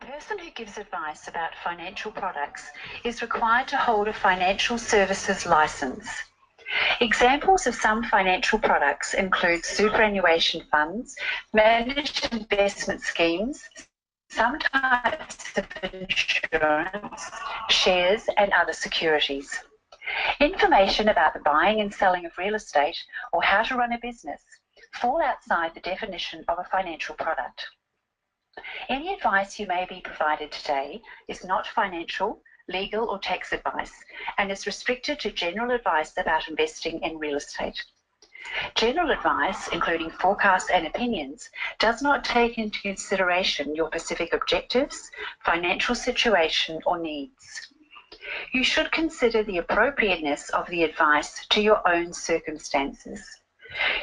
person who gives advice about financial products is required to hold a financial services license. Examples of some financial products include superannuation funds, managed investment schemes, some types of insurance, shares, and other securities. Information about the buying and selling of real estate or how to run a business fall outside the definition of a financial product. Any advice you may be provided today is not financial, legal, or tax advice and is restricted to general advice about investing in real estate. General advice, including forecasts and opinions, does not take into consideration your specific objectives, financial situation, or needs. You should consider the appropriateness of the advice to your own circumstances.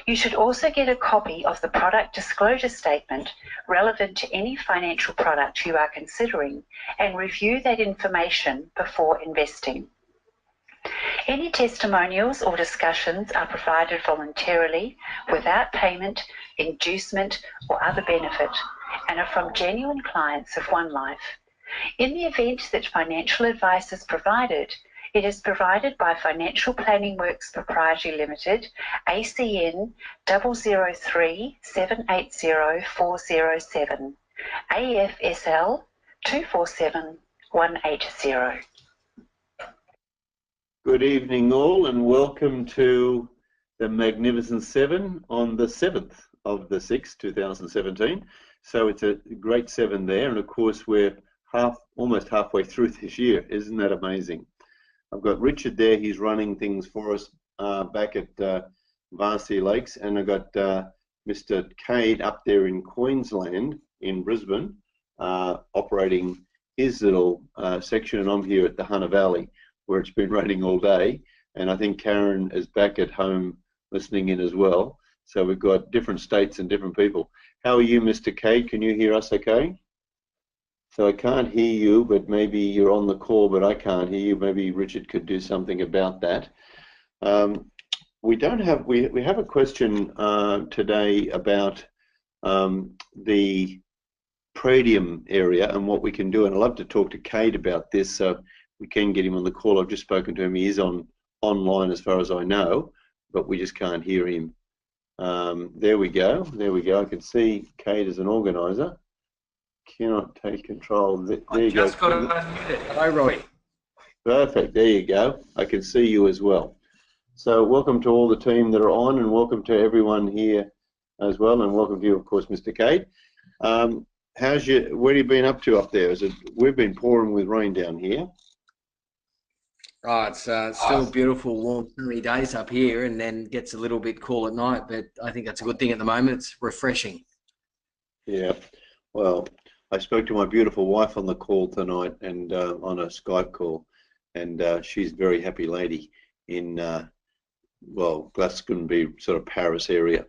You should also get a copy of the product disclosure statement relevant to any financial product you are considering and review that information before investing. Any testimonials or discussions are provided voluntarily, without payment, inducement, or other benefit, and are from genuine clients of OneLife. In the event that financial advice is provided, it is provided by Financial Planning Works Proprietary Limited, ACN 003780407, AFSL 247180. Good evening all, and welcome to the Magnificent Seven on the 7th of the 6th, 2017. So it's a great 7 there, and of course we're almost halfway through this year. Isn't that amazing? I've got Richard there, he's running things for us back at Varsity Lakes, and I've got Mr. Cade up there in Queensland, in Brisbane, operating his little section, and I'm here at the Hunter Valley, where it's been raining all day, and I think Karen is back at home listening in as well. So we've got different states and different people. How are you, Mr. Cade? Can you hear us okay? So I can't hear you, but maybe you're on the call, but I can't hear you. Maybe Richard could do something about that. We have a question today about the Pradium area and what we can do, and I'd love to talk to Cade about this, so we can get him on the call. I've just spoken to him. He is online as far as I know, but we just can't hear him. There we go. There we go. I can see Cade as an organiser. Cannot take control. There you go. Just got unmuted. Hello, Roy. Perfect. There you go. I can see you as well. So welcome to all the team that are on, and welcome to everyone here as well, and welcome to you, of course, Mr. Cade. What have you been up to up there? We've been pouring with rain down here. Oh, it's still beautiful, warm, sunny days up here, and then gets a little bit cool at night, but I think that's a good thing at the moment. It's refreshing. Yeah. Well, I spoke to my beautiful wife on the call tonight, and on a Skype call, and she's a very happy lady in, well, Glastonbury, sort of Paris area.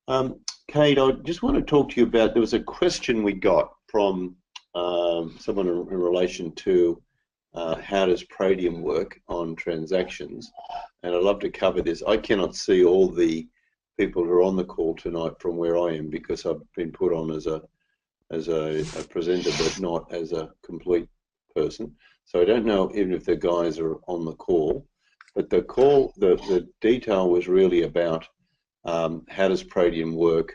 Cade, I just want to talk to you about, there was a question we got from someone in relation to how does Pradium work on transactions, and I'd love to cover this. I cannot see all the people who are on the call tonight from where I am because I've been put on as a presenter, but not as a complete person. So I don't know even if the guys are on the call, but the detail was really about how does Pradium work,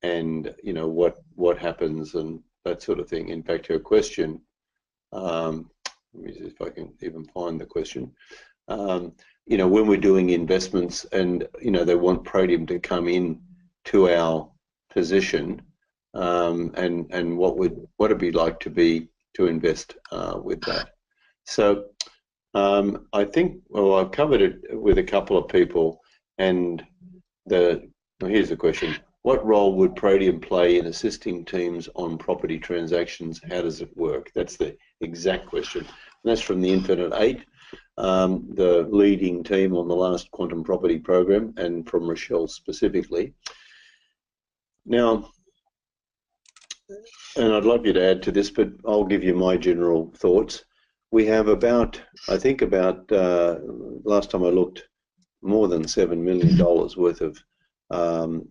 and you know what happens and that sort of thing. In fact, her question, let me see if I can even find the question. You know, when we're doing investments, and you know they want Pradium to come in to our position. And what it'd be like to invest with that. So I think, well, I've covered it with a couple of people, and here's the question: what role would Pradium play in assisting teams on property transactions? How does it work? That's the exact question. And that's from the Infinite 8, the leading team on the last quantum property program, and from Rochelle specifically. Now, and I'd love you to add to this, but I'll give you my general thoughts. We have about, I think about, last time I looked, more than $7 million worth of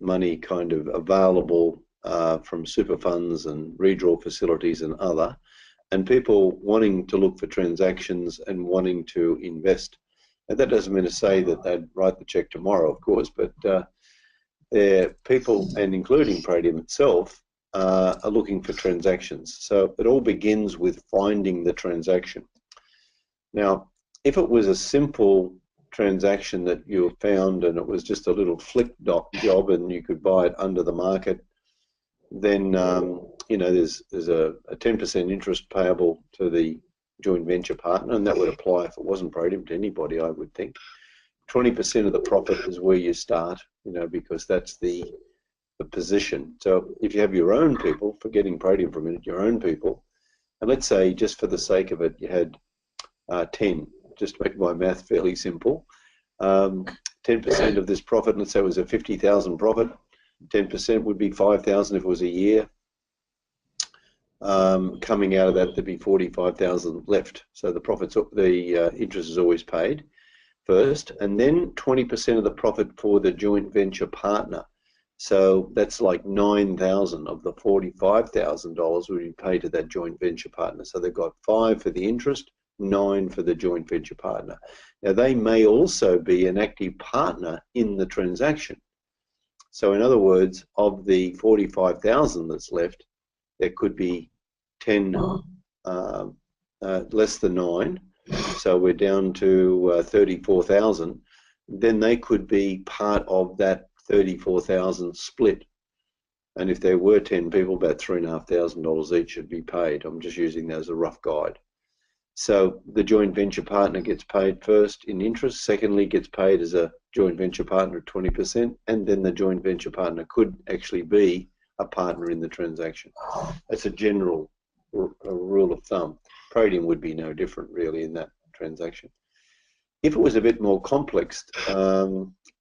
money kind of available from super funds and redraw facilities and other, and people wanting to look for transactions and wanting to invest. And that doesn't mean to say that they'd write the check tomorrow, of course, but people, and including Praedium itself, are looking for transactions. So it all begins with finding the transaction. Now, if it was a simple transaction that you found and it was just a little flick job and you could buy it under the market, then there's a 10% interest payable to the joint venture partner, and that would apply if it wasn't Praedium to anybody, I would think. 20% of the profit is where you start, because that's the position. So if you have your own people, forgetting Praedium for a minute, your own people, and let's say just for the sake of it, you had 10, just to make my math fairly simple, 10% of this profit, let's say it was a 50,000 profit, 10% would be 5,000 if it was a year. Coming out of that, there'd be 45,000 left. So the profits, the interest is always paid first, and then 20% of the profit for the joint venture partner. So that's like 9,000 of the $45,000 would be paid to that joint venture partner. So they've got 5 for the interest, 9 for the joint venture partner. Now they may also be an active partner in the transaction. So in other words, of the 45,000 that's left, there could be 10 less than 9. So we're down to 34,000. Then they could be part of that 34,000 split. And if there were 10 people, about $3,500 each should be paid. I'm just using that as a rough guide. So the joint venture partner gets paid first in interest, secondly gets paid as a joint venture partner at 20%, and then the joint venture partner could actually be a partner in the transaction. That's a general rule of thumb. Praedium would be no different really in that transaction. If it was a bit more complex,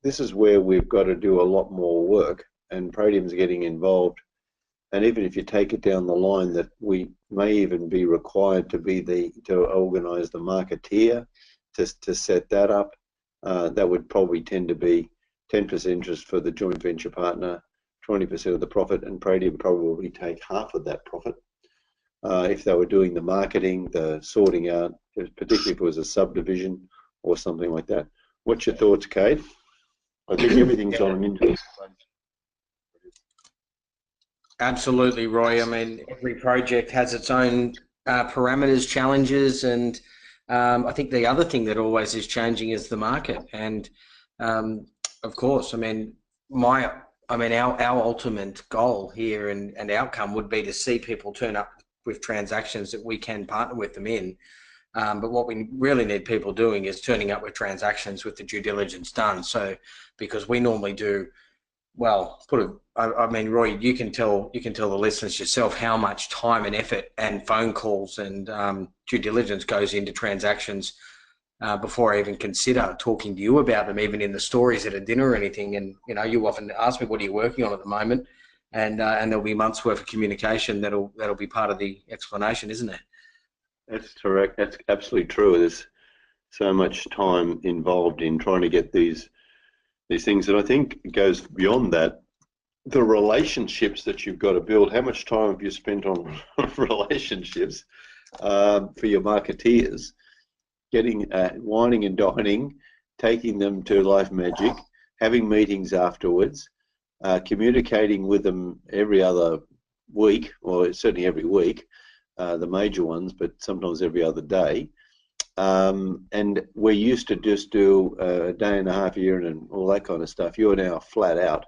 this is where we've got to do a lot more work, and Praedium's getting involved. And even if you take it down the line that we may even be required to organise the marketeer to set that up, that would probably tend to be 10% interest for the joint venture partner, 20% of the profit, and Praedium probably take half of that profit. If they were doing the marketing, the sorting out, particularly if it was a subdivision or something like that. What's your thoughts, Kate? I think everything's on an interest. Absolutely, Roy. I mean, every project has its own parameters, challenges, and I think the other thing that always is changing is the market. And of course, I mean, our ultimate goal here and outcome would be to see people turn up with transactions that we can partner with them in. But what we really need people doing is turning up with transactions with the due diligence done. So, because we normally do, well, I mean, Roy, you can tell the listeners yourself how much time and effort and phone calls and due diligence goes into transactions before I even consider talking to you about them, even in the stories at a dinner or anything. And you often ask me, "What are you working on at the moment?" And there'll be months worth of communication that'll be part of the explanation, isn't it? That's correct. That's absolutely true. There's so much time involved in trying to get these things, and I think it goes beyond that. The relationships that you've got to build. How much time have you spent on relationships for your marketeers? Getting wining and dining, taking them to Life Magic, having meetings afterwards, communicating with them every other week, or certainly every week, the major ones, but sometimes every other day. And we're used to just do a day and a half a year and all that kind of stuff. You're now flat out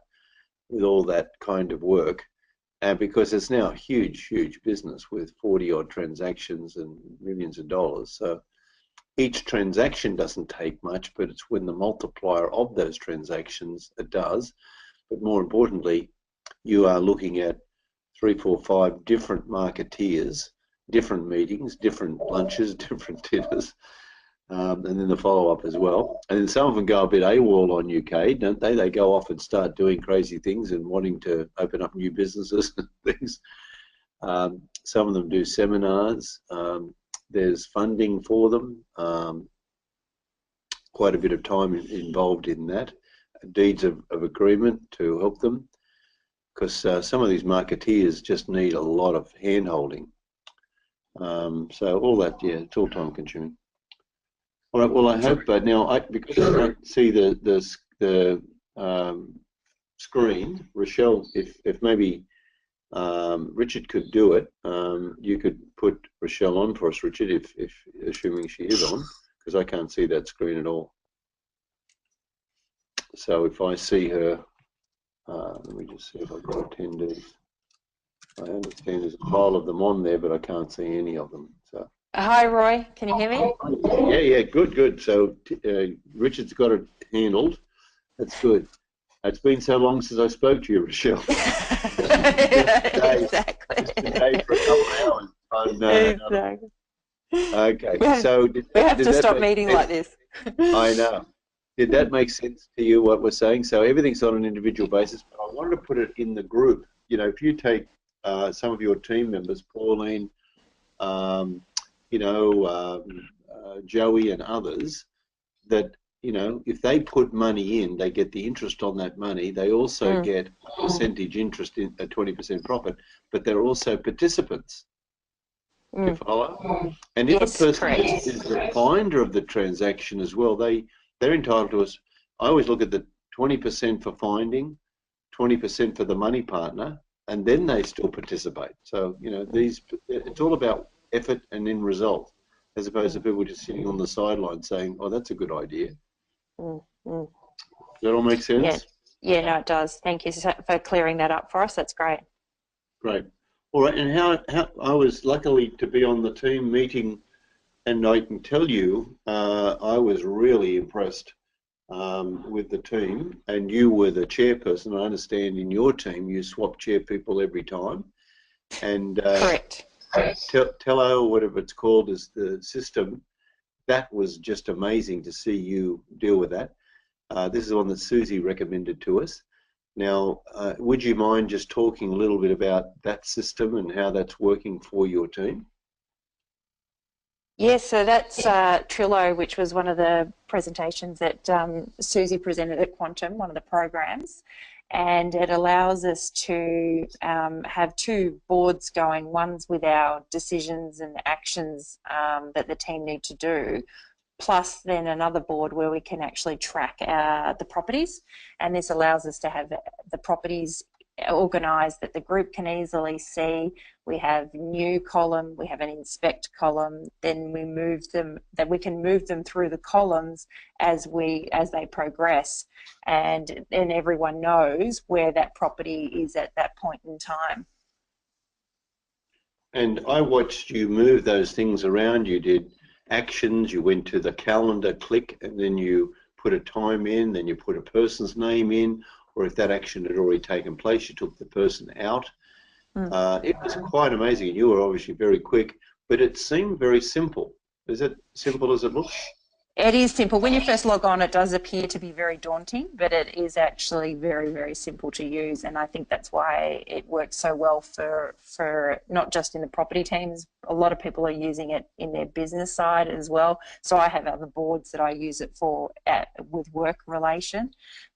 with all that kind of work, and because it's now a huge business with 40 odd transactions and millions of dollars. So each transaction doesn't take much, but it's when the multiplier of those transactions it does. But more importantly, you are looking at 3, 4, 5 different marketeers, different meetings, different lunches, different dinners, and then the follow-up as well. And then some of them go a bit AWOL on UK, don't they? They go off and start doing crazy things and wanting to open up new businesses and things. Some of them do seminars. There's funding for them. Quite a bit of time involved in that. Deeds of agreement to help them. because some of these marketeers just need a lot of hand-holding. So all that, yeah, it's all time-consuming. All right. Well, I hope now, because I can't see the screen, Rochelle, if maybe Richard could do it, you could put Rochelle on for us, Richard, if assuming she is on, because I can't see that screen at all. So if I see her, let me just see if I've got attendees. I understand there's a pile of them on there, but I can't see any of them. So. Hi, Roy. Can you hear me? Yeah, good. So Richard's got it handled. That's good. It's been so long since I spoke to you, Rochelle. Exactly. Just today for a couple of hours. Exactly. Okay, so we have to stop meeting sense? like this. I know. Did that make sense to you, what we're saying? So everything's on an individual basis, but I wanted to put it in the group. You know, if you take some of your team members, Pauline, Joey and others, that, you know, if they put money in, they get the interest on that money. They also get a percentage interest in a 20% profit, but they're also participants. You follow? And if a person is the finder of the transaction as well, they're entitled to us. I always look at the 20% for finding, 20% for the money partner, and then they still participate. So, you know, it's all about effort and end result, as opposed to people just sitting on the sideline saying, oh, that's a good idea. Does that all make sense? Yeah, no, it does. Thank you for clearing that up for us. That's great. Great. All right, and how I was luckily to be on the team meeting, and I can tell you, I was really impressed with the team, and you were the chairperson. I understand in your team you swap chair people every time, and Correct. Tello, or whatever it's called, is the system. That was just amazing to see you deal with that. This is one that Susie recommended to us. Now, would you mind just talking a little bit about that system and how that's working for your team? Yes, so that's Trello, which was one of the presentations that Susie presented at Quantum, one of the programs, and it allows us to have two boards going. One's with our decisions and actions that the team need to do, plus then another board where we can actually track the properties, and this allows us to have the properties organised that the group can easily see. We have new column, we have an inspect column, then we move them, that we can move them through the columns as they progress, and then everyone knows where that property is at that point in time. And I watched you move those things around. You did actions, you went to the calendar, click, and then you put a time in, then you put a person's name in, or if that action had already taken place, you took the person out. It was quite amazing. You were obviously very quick, but it seemed very simple. Is it simple as it looks? It is simple. When you first log on, it does appear to be very daunting, but it is actually very, very simple to use. And I think that's why it works so well for not just in the property teams. A lot of people are using it in their business side as well. So I have other boards that I use it for with work relation,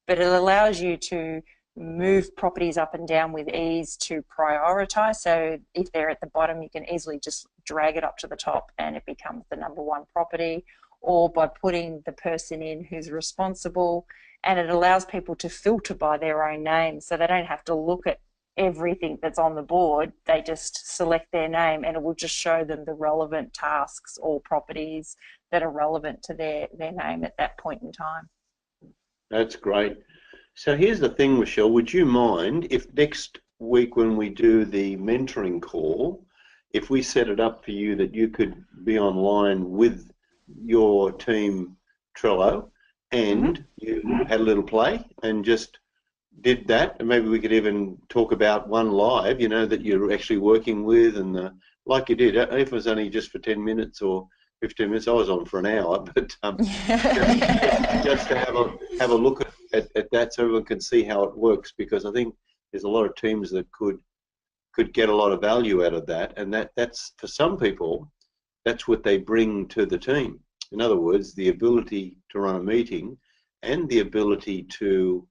but it allows you to move properties up and down with ease to prioritize. So if they're at the bottom, you can easily just drag it up to the top and it becomes the number one property, or by putting the person in who's responsible, and it allows people to filter by their own name, so they don't have to look at everything that's on the board. They just select their name and it will just show them the relevant tasks or properties that are relevant to their name at that point in time. That's great. So here's the thing, Michelle, would you mind if next week when we do the mentoring call, if we set it up for you that you could be online with your team Trello and you had a little play and just did that, and maybe we could even talk about OneLife, you know, that you're actually working with, and like you did, if it was only just for 10 minutes or 15 minutes, I was on for an hour, but just to have a look at that so everyone can see how it works, because I think there's a lot of teams that could get a lot of value out of that, and that's for some people, that's what they bring to the team. In other words, the ability to run a meeting and the ability to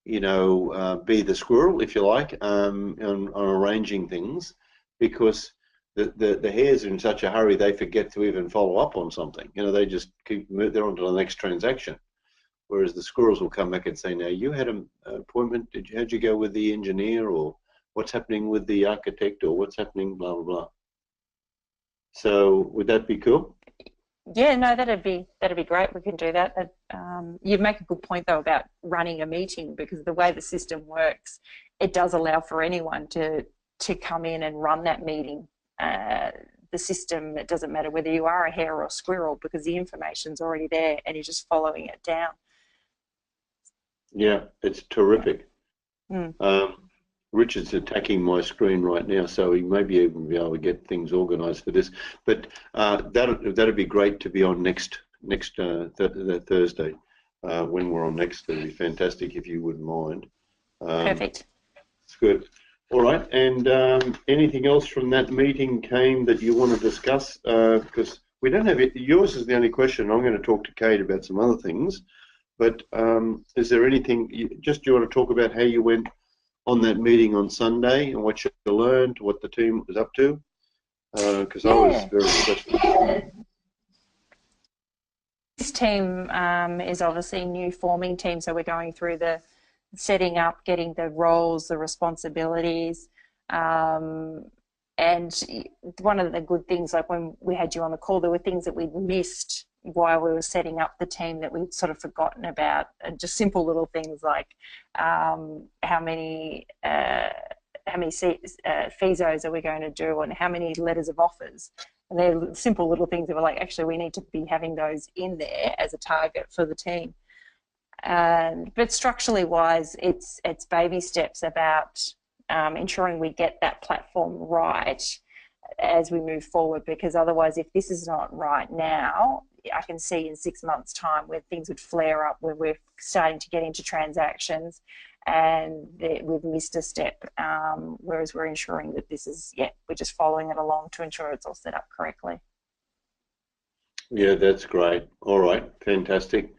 you know, be the squirrel, if you like, on arranging things, because the hares are in such a hurry they forget to even follow up on something. You know, they just they're on to the next transaction. Whereas the squirrels will come back and say, now, you had an appointment, how'd you go with the engineer, or what's happening with the architect, or what's happening, blah, blah, blah. So would that be cool? Yeah, no, that'd be great. We can do that. You make a good point though about running a meeting, because the way the system works, it does allow for anyone to come in and run that meeting. The system, it doesn't matter whether you are a hare or a squirrel, because the information's already there and you're just following it down. Yeah, it's terrific. Mm. Richard's attacking my screen right now, so he may be even be able to get things organised for this. But that'd be great to be on next Thursday. When we're on next, that'd be fantastic if you wouldn't mind. Perfect. It's good. All right. And anything else from that meeting came that you want to discuss? Because we don't have it. Yours is the only question. I'm going to talk to Kate about some other things. But is there anything? You want to talk about how you went on that meeting on Sunday and what you learned, what the team was up to? Because I was very impressed. This team is obviously a new forming team, so we're going through the setting up, getting the roles, the responsibilities, and one of the good things, like when we had you on the call, there were things that we'd missed while we were setting up the team that we'd sort of forgotten about, and just simple little things like how many FISOs are we going to do, and how many letters of offers. And they're simple little things that were like, actually, we need to be having those in there as a target for the team. But structurally wise, it's baby steps about ensuring we get that platform right as we move forward, because otherwise, if this is not right now, I can see in 6 months' time where things would flare up, where we're starting to get into transactions and we've missed a step, whereas we're ensuring that this is, we're just following it along to ensure it's all set up correctly. Yeah, that's great. All right, fantastic.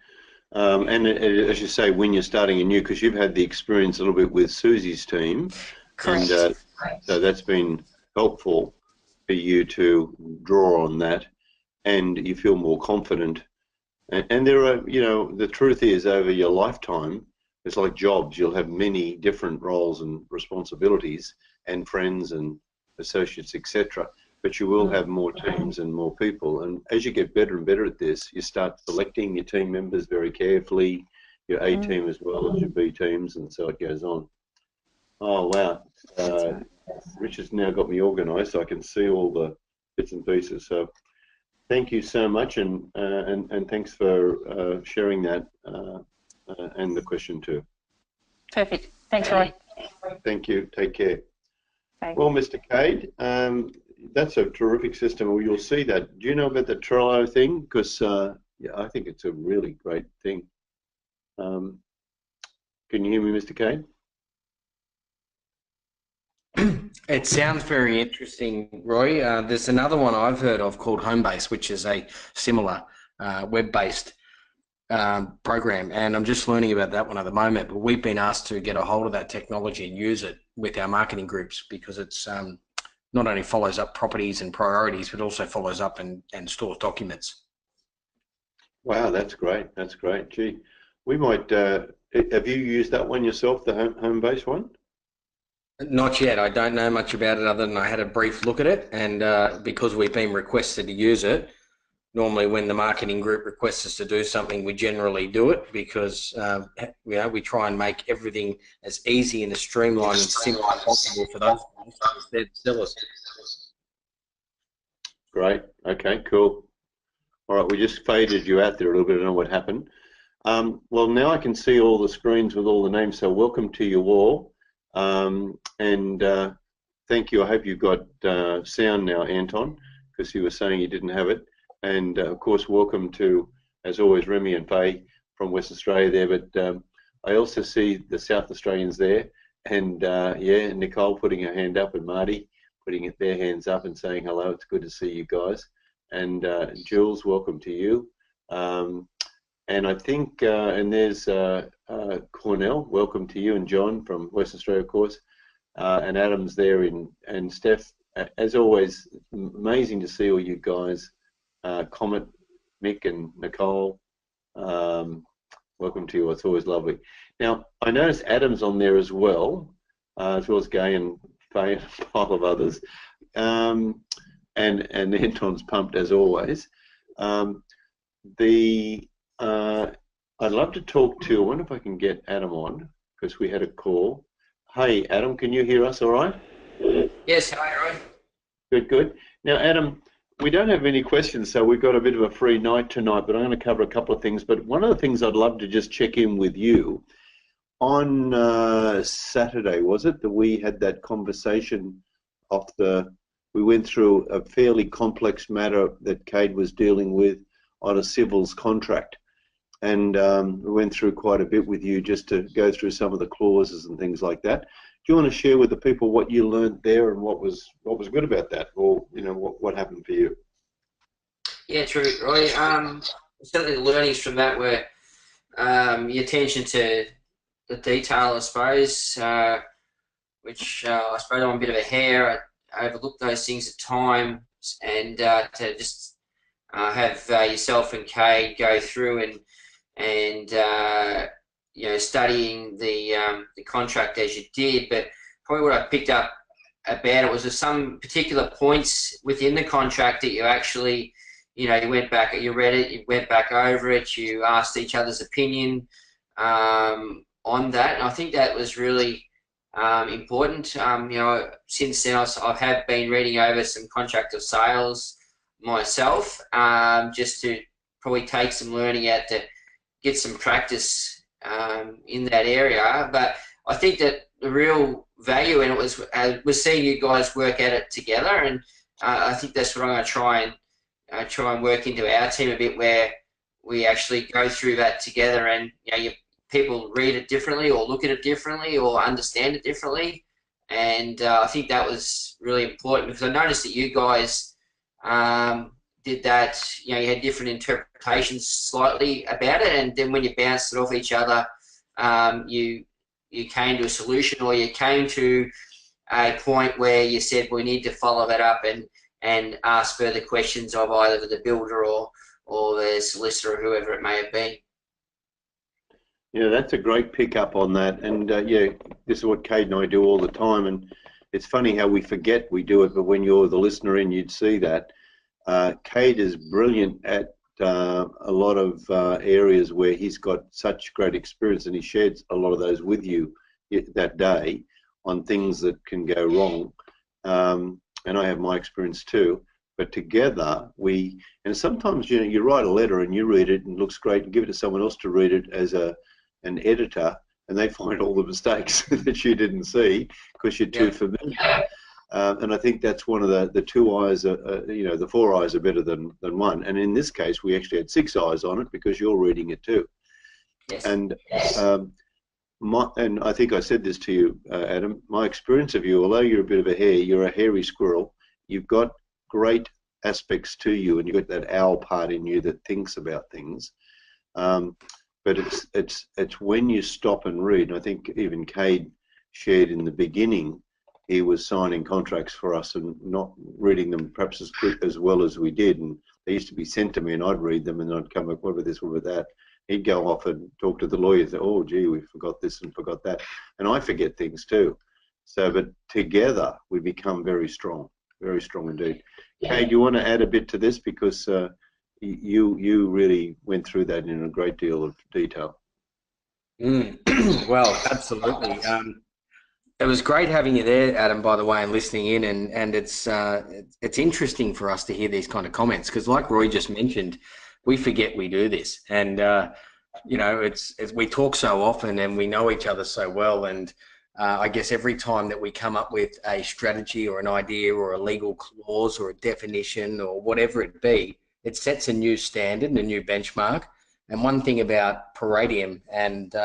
And as you say, when you're starting anew, because you've had the experience a little bit with Susie's team, Correct. And so that's been helpful for you to draw on that, and you feel more confident. And there are, you know, the truth is, over your lifetime, it's like jobs. You'll have many different roles and responsibilities, and friends and associates, etc. But you will have more teams and more people. And as you get better and better at this, you start selecting your team members very carefully, your A team as well as your B teams, and so it goes on. Oh, wow. Richard's now got me organised, so I can see all the bits and pieces. So thank you so much, and thanks for sharing that and the question too. Perfect. Thanks, Roy. Thank you. Take care. Bye. Well, Mr. Cade, that's a terrific system. Well, you'll see that. Do you know about the Trello thing? Because yeah, I think it's a really great thing. Can you hear me, Mr. Cade? It sounds very interesting, Roy. There's another one I've heard of called Homebase, which is a similar web-based program, and I'm just learning about that one at the moment. But we've been asked to get a hold of that technology and use it with our marketing groups, because it's not only follows up properties and priorities, but also follows up and stores documents. Wow, that's great. That's great. Gee, we might. Have you used that one yourself, the Homebase one? Not yet. I don't know much about it other than I had a brief look at it, and because we've been requested to use it, normally when the marketing group requests us to do something, we generally do it, because you know, we try and make everything as easy and as streamlined and simple as possible for those that sell us. Great. Okay, cool. All right, we just faded you out there a little bit. I don't know what happened. Well, now I can see all the screens with all the names, so welcome to you all. And thank you. I hope you've got sound now, Anton, because you were saying you didn't have it. And of course, welcome to, as always, Remy and Faye from West Australia there. But I also see the South Australians there, and yeah, Nicole putting her hand up, and Marty putting their hands up and saying hello. It's good to see you guys. And Jules, welcome to you. And I think, and there's Cornell, welcome to you, and John from Western Australia, of course, and Adam's there, and Steph. As always, amazing to see all you guys. Comet, Mick, and Nicole. Welcome to you. It's always lovely. Now, I noticed Adam's on there as well as Gay and Faye and a pile of others. And Anton's pumped as always. I'd love to talk to, I wonder if I can get Adam on, because we had a call. Hey, Adam, can you hear us all right? Yes, hi, Roy. Good, good. Now, Adam, we don't have any questions, so we've got a bit of a free night tonight, but I'm going to cover a couple of things. But one of the things I'd love to just check in with you, on Saturday, was it, that we had that conversation we went through a fairly complex matter that Cade was dealing with on a civils contract. And we went through quite a bit with you just to go through some of the clauses and things like that. Do you want to share with the people what you learned there and what was good about that, or what happened for you? Yeah, true, Roy. Certainly the learnings from that were your attention to the detail, I suppose, which I suppose I'm a bit of a hare. I overlooked those things at times, and to just have yourself and Kay go through and studying the contract as you did. But probably what I picked up about it was there some particular points within the contract that you actually, you went back, you read it, you went back over it, you asked each other's opinion on that. And I think that was really important. Since then I have been reading over some contract of sales myself, just to probably take some learning out to get some practice in that area. But I think that the real value in it was seeing you guys work at it together, and I think that's what I'm going to try and work into our team a bit, where we actually go through that together, and people read it differently or look at it differently or understand it differently. And I think that was really important, because I noticed that you guys did that. You had different interpretations slightly about it, and then when you bounced it off each other, you came to a solution, or you came to a point where you said we need to follow that up and ask further questions of either the builder or the solicitor or whoever it may have been. Yeah, that's a great pickup on that. And this is what Cade and I do all the time. And it's funny how we forget we do it, but when you're the listener in, you'd see that. Cade is brilliant at a lot of areas where he's got such great experience, and he shared a lot of those with you that day on things that can go wrong. And I have my experience too. But together and sometimes you write a letter and you read it and it looks great, and give it to someone else to read it as an editor, and they find all the mistakes that you didn't see because you're too familiar. And I think that's one of the two eyes, the four eyes are better than one. And in this case, we actually had 6 eyes on it because you're reading it too. Yes. And and I think I said this to you, Adam, my experience of you, although you're a bit of a hare, you're a hairy squirrel. You've got great aspects to you, and you've got that owl part in you that thinks about things. But it's when you stop and read, and I think even Cade shared in the beginning, he was signing contracts for us and not reading them perhaps as well as we did. And they used to be sent to me, and I'd read them, and I'd come up, what about this, what about that? He'd go off and talk to the lawyers. Oh, gee, we forgot this and forgot that. And I forget things too. So, but together we become very strong indeed. Cade, you want to add a bit to this, because you really went through that in a great deal of detail. Well, absolutely. It was great having you there, Adam, by the way, and listening in. And it's interesting for us to hear these kind of comments, because like Roy just mentioned, we forget we do this. And, it's we talk so often and we know each other so well. And I guess every time that we come up with a strategy or an idea or a legal clause or a definition or whatever it be, it sets a new standard and a new benchmark. And one thing about Palladium and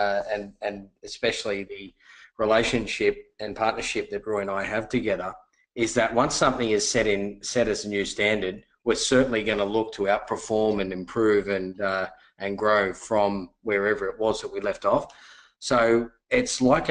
especially the relationship and partnership that Roy and I have together is that once something is set as a new standard, we're certainly going to look to outperform and improve and grow from wherever it was that we left off. So it's like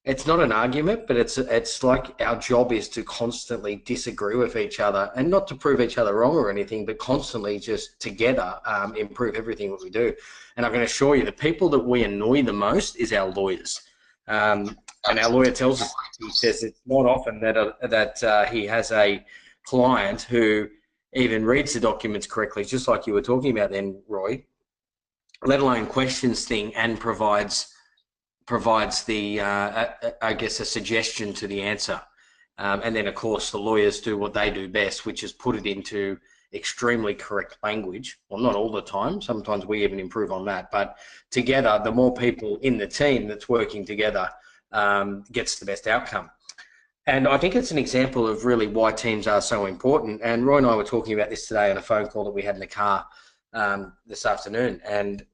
it's not an argument, but it's like our job is to constantly disagree with each other, and not to prove each other wrong or anything, but constantly just together improve everything that we do. And I can assure you, the people that we annoy the most is our lawyers. And our lawyer tells us, he says it's not often that he has a client who even reads the documents correctly, just like you were talking about then, Roy, let alone questions thing and provides the, I guess, a suggestion to the answer. And then, of course, the lawyers do what they do best, which is put it into extremely correct language. Well, not all the time. Sometimes we even improve on that. But together, the more people in the team that's working together gets the best outcome. And I think it's an example of really why teams are so important. And Roy and I were talking about this today on a phone call that we had in the car this afternoon. And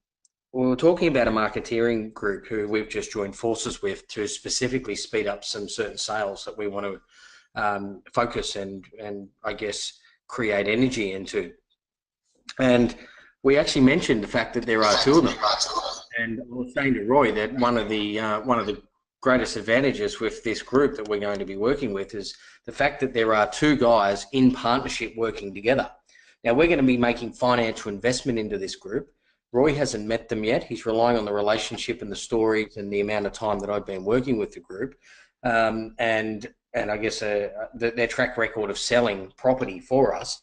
we were talking about a marketeering group who we've just joined forces with to specifically speed up some certain sales that we want to focus and I guess create energy into. And we actually mentioned the fact that there are two of them. And I was saying to Roy that one of the greatest advantages with this group that we're going to be working with is the fact that there are two guys in partnership working together. Now, we're going to be making financial investment into this group. Roy hasn't met them yet. He's relying on the relationship and the stories and the amount of time that I've been working with the group, and I guess their track record of selling property for us.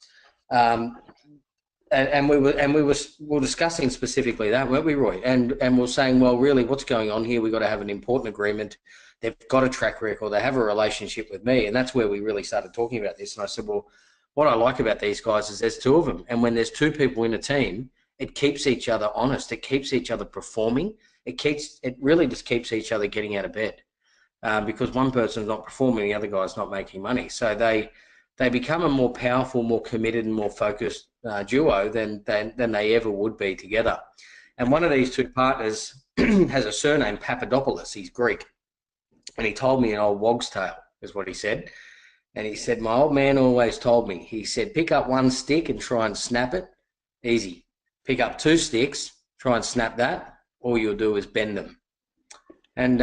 And we were discussing specifically that, weren't we, Roy? And we're saying, well, really, what's going on here? We've got to have an important agreement. They've got a track record. They have a relationship with me, and that's where we really started talking about this. And I said, well, what I like about these guys is there's two of them, and when there's two people in a team, it keeps each other honest. It keeps each other performing. It really just keeps each other getting out of bed, because one person's not performing, the other guy's not making money. So they become a more powerful, more committed, and more focused duo than they ever would be together. And one of these two partners has a surname, Papadopoulos. He's Greek, and he told me an old wog's tale, is what he said. And he said, my old man always told me. He said, pick up one stick and try and snap it. Easy. Pick up two sticks, try and snap that, all you'll do is bend them. And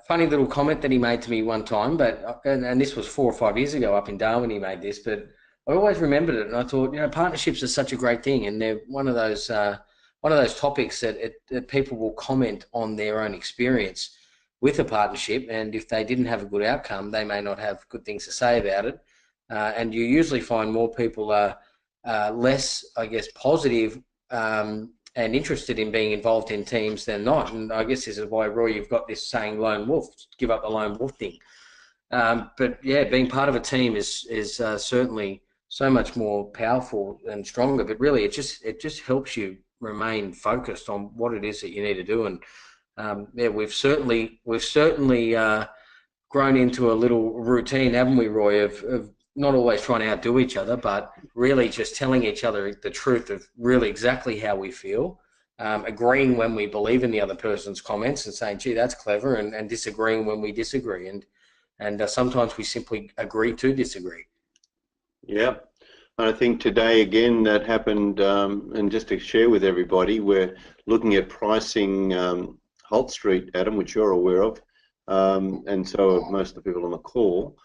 funny little comment that he made to me one time, but and this was 4 or 5 years ago up in Darwin he made this, but I always remembered it, and I thought, partnerships are such a great thing, and they're one of those topics that people will comment on their own experience with a partnership, and if they didn't have a good outcome, they may not have good things to say about it. And you usually find more people are less, I guess, positive and interested in being involved in teams than not. And I guess this is why, Roy, you've got this saying, lone wolf, give up the lone wolf thing. But yeah, being part of a team is certainly so much more powerful and stronger, but really it just helps you remain focused on what it is that you need to do. And yeah, we've certainly grown into a little routine, haven't we, Roy, of not always trying to outdo each other, but really just telling each other the truth of really exactly how we feel, agreeing when we believe in the other person's comments and saying, gee, that's clever, and disagreeing when we disagree. And sometimes we simply agree to disagree. Yeah. I think today, again, that happened, and just to share with everybody, we're looking at pricing Holt Street, Adam, which you're aware of, and so are most of the people on the call.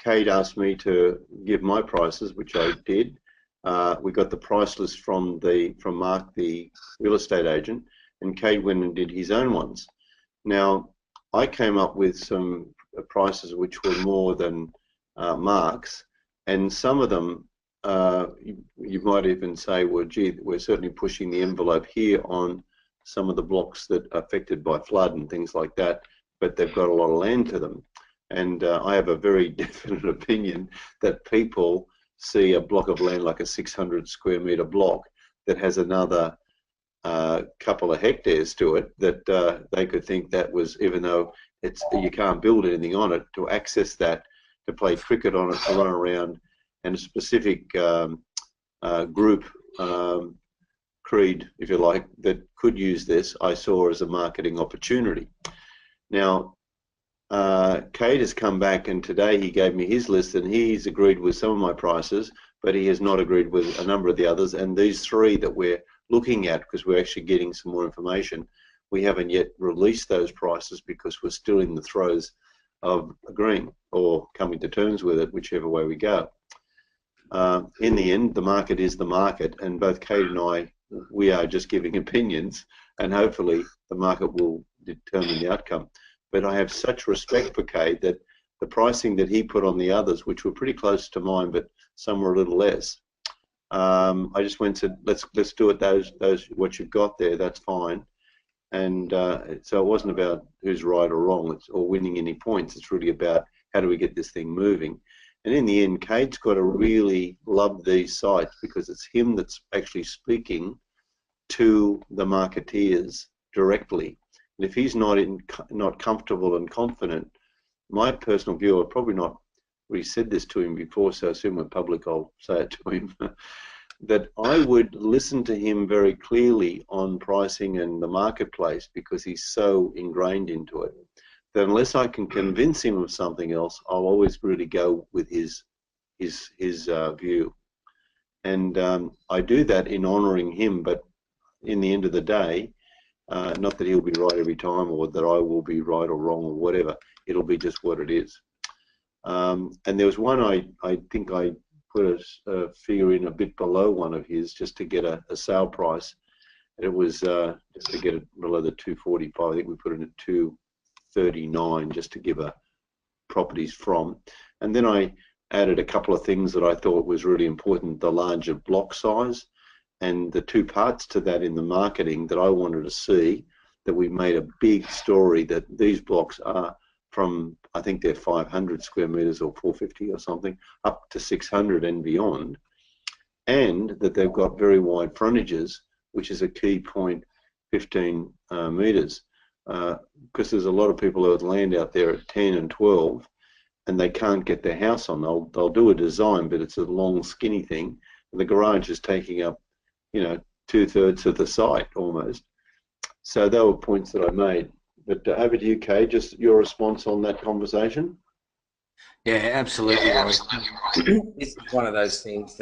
Kate asked me to give my prices, which I did. We got the price list from Mark, the real estate agent, and Kate went and did his own ones. Now, I came up with some prices which were more than Mark's, and some of them you might even say, well, gee, we're certainly pushing the envelope here on some of the blocks that are affected by flood and things like that, but they've got a lot of land to them. And I have a very definite opinion that people see a block of land like a 600 square metre block that has another couple of hectares to it, that they could think that was, even though you can't build anything on it, to access that, to play cricket on it, to run around, and a specific group, creed, if you like, that could use this, I saw as a marketing opportunity. Now, Kate has come back, and today he gave me his list, and he's agreed with some of my prices, but he has not agreed with a number of the others. And these three that we're looking at, because we're actually getting some more information, we haven't yet released those prices because we're still in the throes of agreeing or coming to terms with it, whichever way we go. In the end, the market is the market, and both Kate and I, we are just giving opinions, and hopefully the market will determine the outcome. But I have such respect for Kate that the pricing that he put on the others, which were pretty close to mine, but some were a little less, I just went and said, let's do it. Those what you've got there, that's fine. And so it wasn't about who's right or wrong, or winning any points. It's really about how do we get this thing moving. And in the end, Cade's got to really love these sites because it's him that's actually speaking to the marketeers directly. And if he's not comfortable and confident, my personal view, I've probably not really said this to him before, so I assume in public I'll say it to him, that I would listen to him very clearly on pricing and the marketplace because he's so ingrained into it. That unless I can convince him of something else, I'll always really go with his view. And I do that in honouring him, but in the end of the day, not that he'll be right every time or that I will be right or wrong or whatever. It'll be just what it is. And there was one I think I put a figure in a bit below one of his just to get a sale price. It was just to get it below the 245. I think we put it at 239 just to give a properties from. And then I added a couple of things that I thought was really important, the larger block size and the two parts to that in the marketing that I wanted to see, that we made a big story that these blocks are from, I think they're 500 square meters or 450 or something, up to 600 and beyond, and that they've got very wide frontages, which is a key point, 15 meters, because there's a lot of people who have land out there at 10 and 12, and they can't get their house on. They'll do a design, but it's a long, skinny thing, and the garage is taking up, 2/3 of the site almost. So they were points that I made. But over to you, Kay, just your response on that conversation. Yeah, absolutely. This is one of those things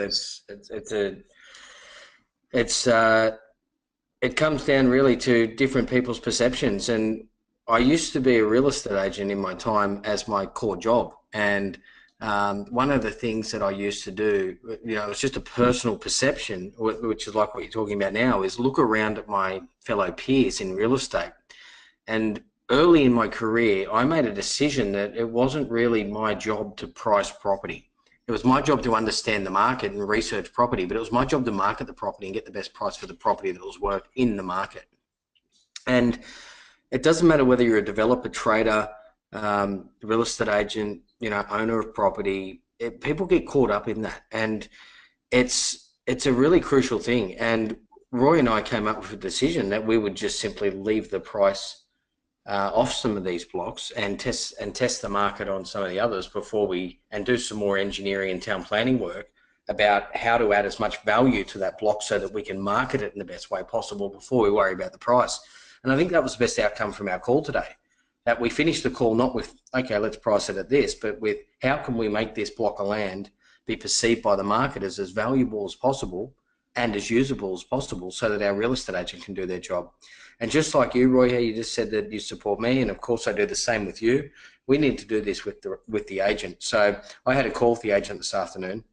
it comes down really to different people's perceptions. And I used to be a real estate agent in my time as my core job. And one of the things that I used to do, it's just a personal perception, which is like what you're talking about now, is look around at my fellow peers in real estate. And early in my career, I made a decision that it wasn't really my job to price property. It was my job to understand the market and research property, but it was my job to market the property and get the best price for the property that was worth in the market. And it doesn't matter whether you're a developer, trader, real estate agent, owner of property. People get caught up in that, and it's a really crucial thing. And Roy and I came up with a decision that we would just simply leave the price off some of these blocks and test the market on some of the others and do some more engineering and town planning work about how to add as much value to that block so that we can market it in the best way possible before we worry about the price. And I think that was the best outcome from our call today, that we finished the call not with, okay, let's price it at this, but with how can we make this block of land be perceived by the market as valuable as possible and as usable as possible so that our real estate agent can do their job. And just like you, Roy, you just said that you support me, and of course I do the same with you. We need to do this with the agent. So I had a call with the agent this afternoon,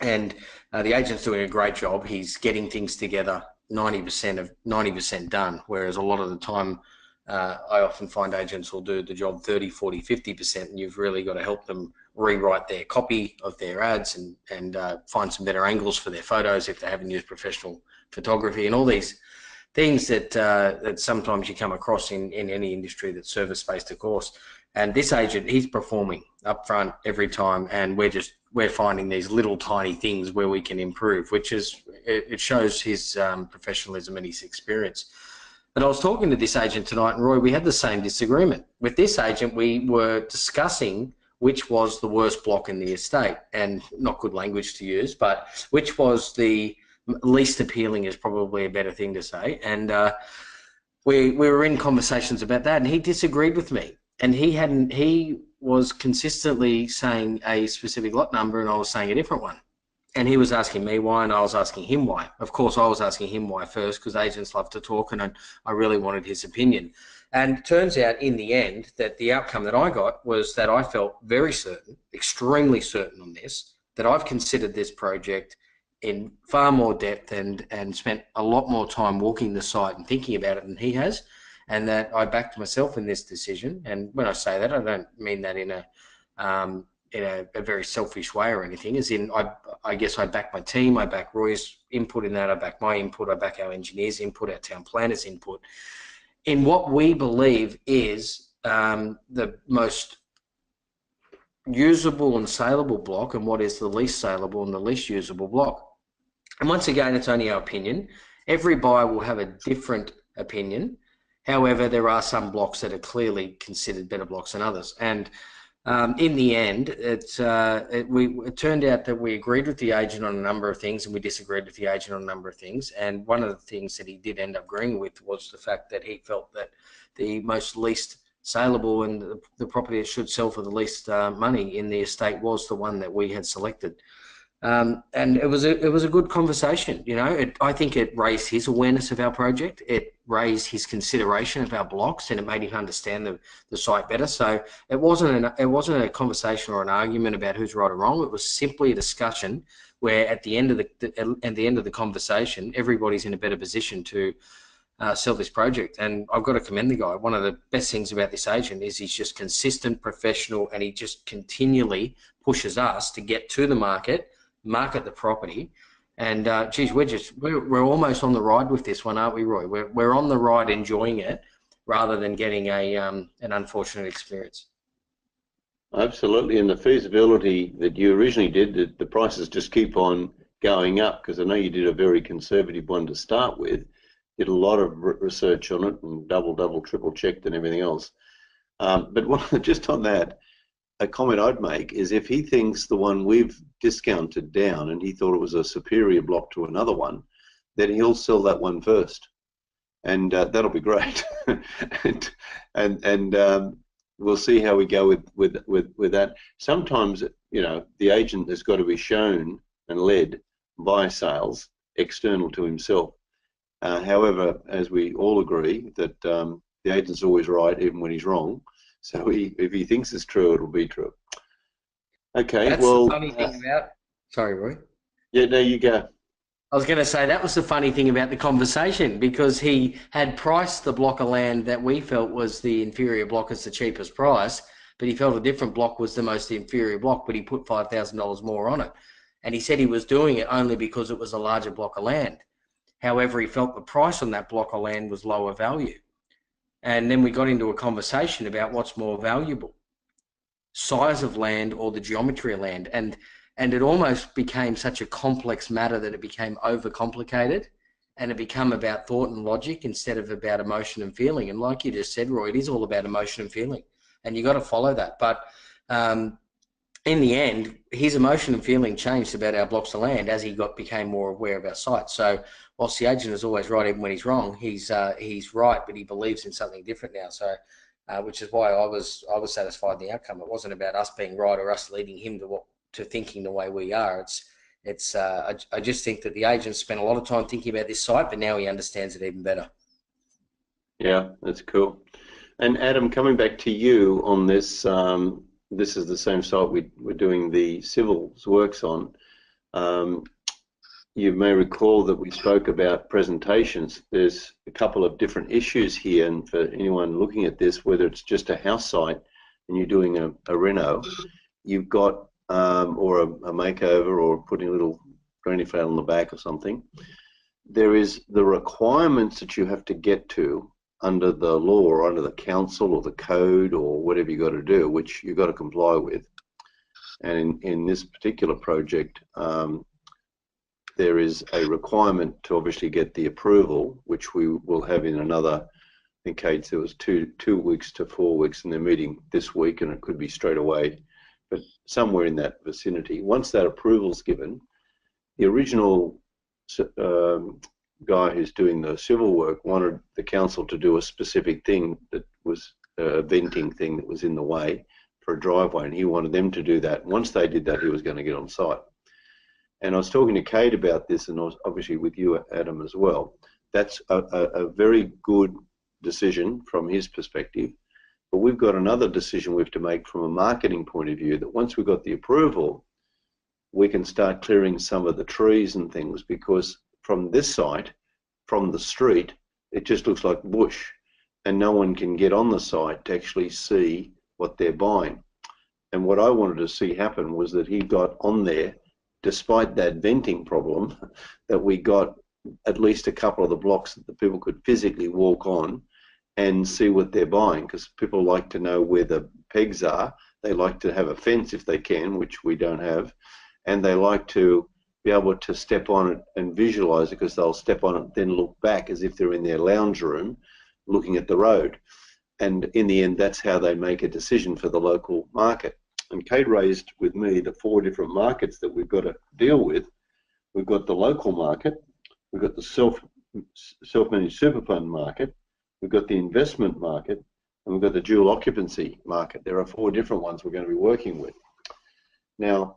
and the agent's doing a great job. He's getting things together 90% done, whereas a lot of the time I often find agents will do the job 30, 40, 50%, and you've really got to help them rewrite their copy of their ads and find some better angles for their photos if they haven't used professional photography, and all these things that sometimes you come across in any industry that's service-based, of course. And this agent, he's performing up front every time, and we're finding these little tiny things where we can improve, which it shows his professionalism and his experience. But I was talking to this agent tonight, and Roy, we had the same disagreement. With this agent, we were discussing which was the worst block in the estate, and not good language to use, but which was the least appealing is probably a better thing to say. And we were in conversations about that, and he disagreed with me. And he was consistently saying a specific lot number, and I was saying a different one. And he was asking me why, and I was asking him why. Of course, I was asking him why first, because agents love to talk, and I really wanted his opinion. And it turns out in the end that the outcome that I got was that I felt very certain, extremely certain on this, that I've considered this project in far more depth and spent a lot more time walking the site and thinking about it than he has, and that I backed myself in this decision. And when I say that, I don't mean that in a very selfish way or anything, as in I guess I back my team, I back Roy's input in that, I back my input, I back our engineers' input, our town planners' input, in what we believe is the most usable and saleable block, and what is the least saleable and the least usable block. And once again, it's only our opinion. Every buyer will have a different opinion. However, there are some blocks that are clearly considered better blocks than others. And in the end, it turned out that we agreed with the agent on a number of things, and we disagreed with the agent on a number of things. And one of the things that he did end up agreeing with was the fact that he felt that the most least saleable and the property that should sell for the least money in the estate was the one that we had selected. And it was a good conversation. You know, I think it raised his awareness of our project. It raised his consideration of our blocks, and it made him understand the site better. So it wasn't a conversation or an argument about who's right or wrong. It was simply a discussion where at the end of the conversation, everybody's in a better position to sell this project. And I've got to commend the guy. One of the best things about this agent is he's just consistent, professional, and he just continually pushes us to get to the market the property, and geez, we're almost on the ride with this one, aren't we, Roy? We're on the ride, enjoying it, rather than getting an unfortunate experience. Absolutely, and the feasibility that you originally did, the prices just keep on going up, because I know you did a very conservative one to start with, did a lot of research on it and double, triple checked and everything else. But just on that, a comment I'd make is if he thinks the one we've discounted down and he thought it was a superior block to another one, then he'll sell that one first, and that'll be great. and we'll see how we go with that. Sometimes, you know, the agent has got to be shown and led by sales external to himself. However, as we all agree that the agent's always right even when he's wrong. So if he thinks it's true, it'll be true. Okay, that's well... the funny thing about... Sorry, Roy. Yeah, no, you go. I was going to say that was the funny thing about the conversation, because he had priced the block of land that we felt was the inferior block as the cheapest price, but he felt a different block was the most inferior block, but he put $5,000 more on it. And he said he was doing it only because it was a larger block of land. However, he felt the price on that block of land was lower value. And then we got into a conversation about what's more valuable, size of land or the geometry of land. And it almost became such a complex matter that it became overcomplicated, and it became about thought and logic instead of about emotion and feeling. And like you just said, Roy, it is all about emotion and feeling, and you got to follow that. But in the end, his emotion and feeling changed about our blocks of land as he became more aware of our site. So whilst the agent is always right even when he's wrong, he's right, but he believes in something different now. So, which is why I was satisfied with the outcome. It wasn't about us being right or us leading him to thinking the way we are. I just think that the agent spent a lot of time thinking about this site, but now he understands it even better. Yeah, that's cool. And Adam, coming back to you on this, this is the same site we're doing the civils works on. You may recall that we spoke about presentations. There's a couple of different issues here, and for anyone looking at this, whether it's just a house site and you're doing a reno, you've got or a makeover or putting a little granny flat on the back or something, there is the requirements that you have to get to under the law or under the council or the code or whatever you got to do, which you've got to comply with. And in this particular project, there is a requirement to obviously get the approval, which we will have in another, I think Kate said it was two weeks to 4 weeks, and they're meeting this week, and it could be straight away, but somewhere in that vicinity. Once that approval's given, the original guy who's doing the civil work wanted the council to do a specific thing that was a venting thing that was in the way for a driveway, and he wanted them to do that. Once they did that, he was going to get on site. And I was talking to Kate about this, and I was obviously with you, Adam, as well. That's a very good decision from his perspective. But we've got another decision we have to make from a marketing point of view, that once we've got the approval, we can start clearing some of the trees and things, because from this site, from the street, it just looks like bush, and no one can get on the site to actually see what they're buying. And what I wanted to see happen was that he got on there, despite that venting problem, that we got at least a couple of the blocks that the people could physically walk on and see what they're buying, because people like to know where the pegs are. They like to have a fence if they can, which we don't have, and they like to be able to step on it and visualize it, because they'll step on it, then look back as if they're in their lounge room looking at the road. And in the end, that's how they make a decision for the local market. And Kate raised with me the 4 different markets that we've got to deal with. We've got the local market, we've got the self-managed super fund market, we've got the investment market, and we've got the dual occupancy market. There are 4 different ones we're going to be working with. Now,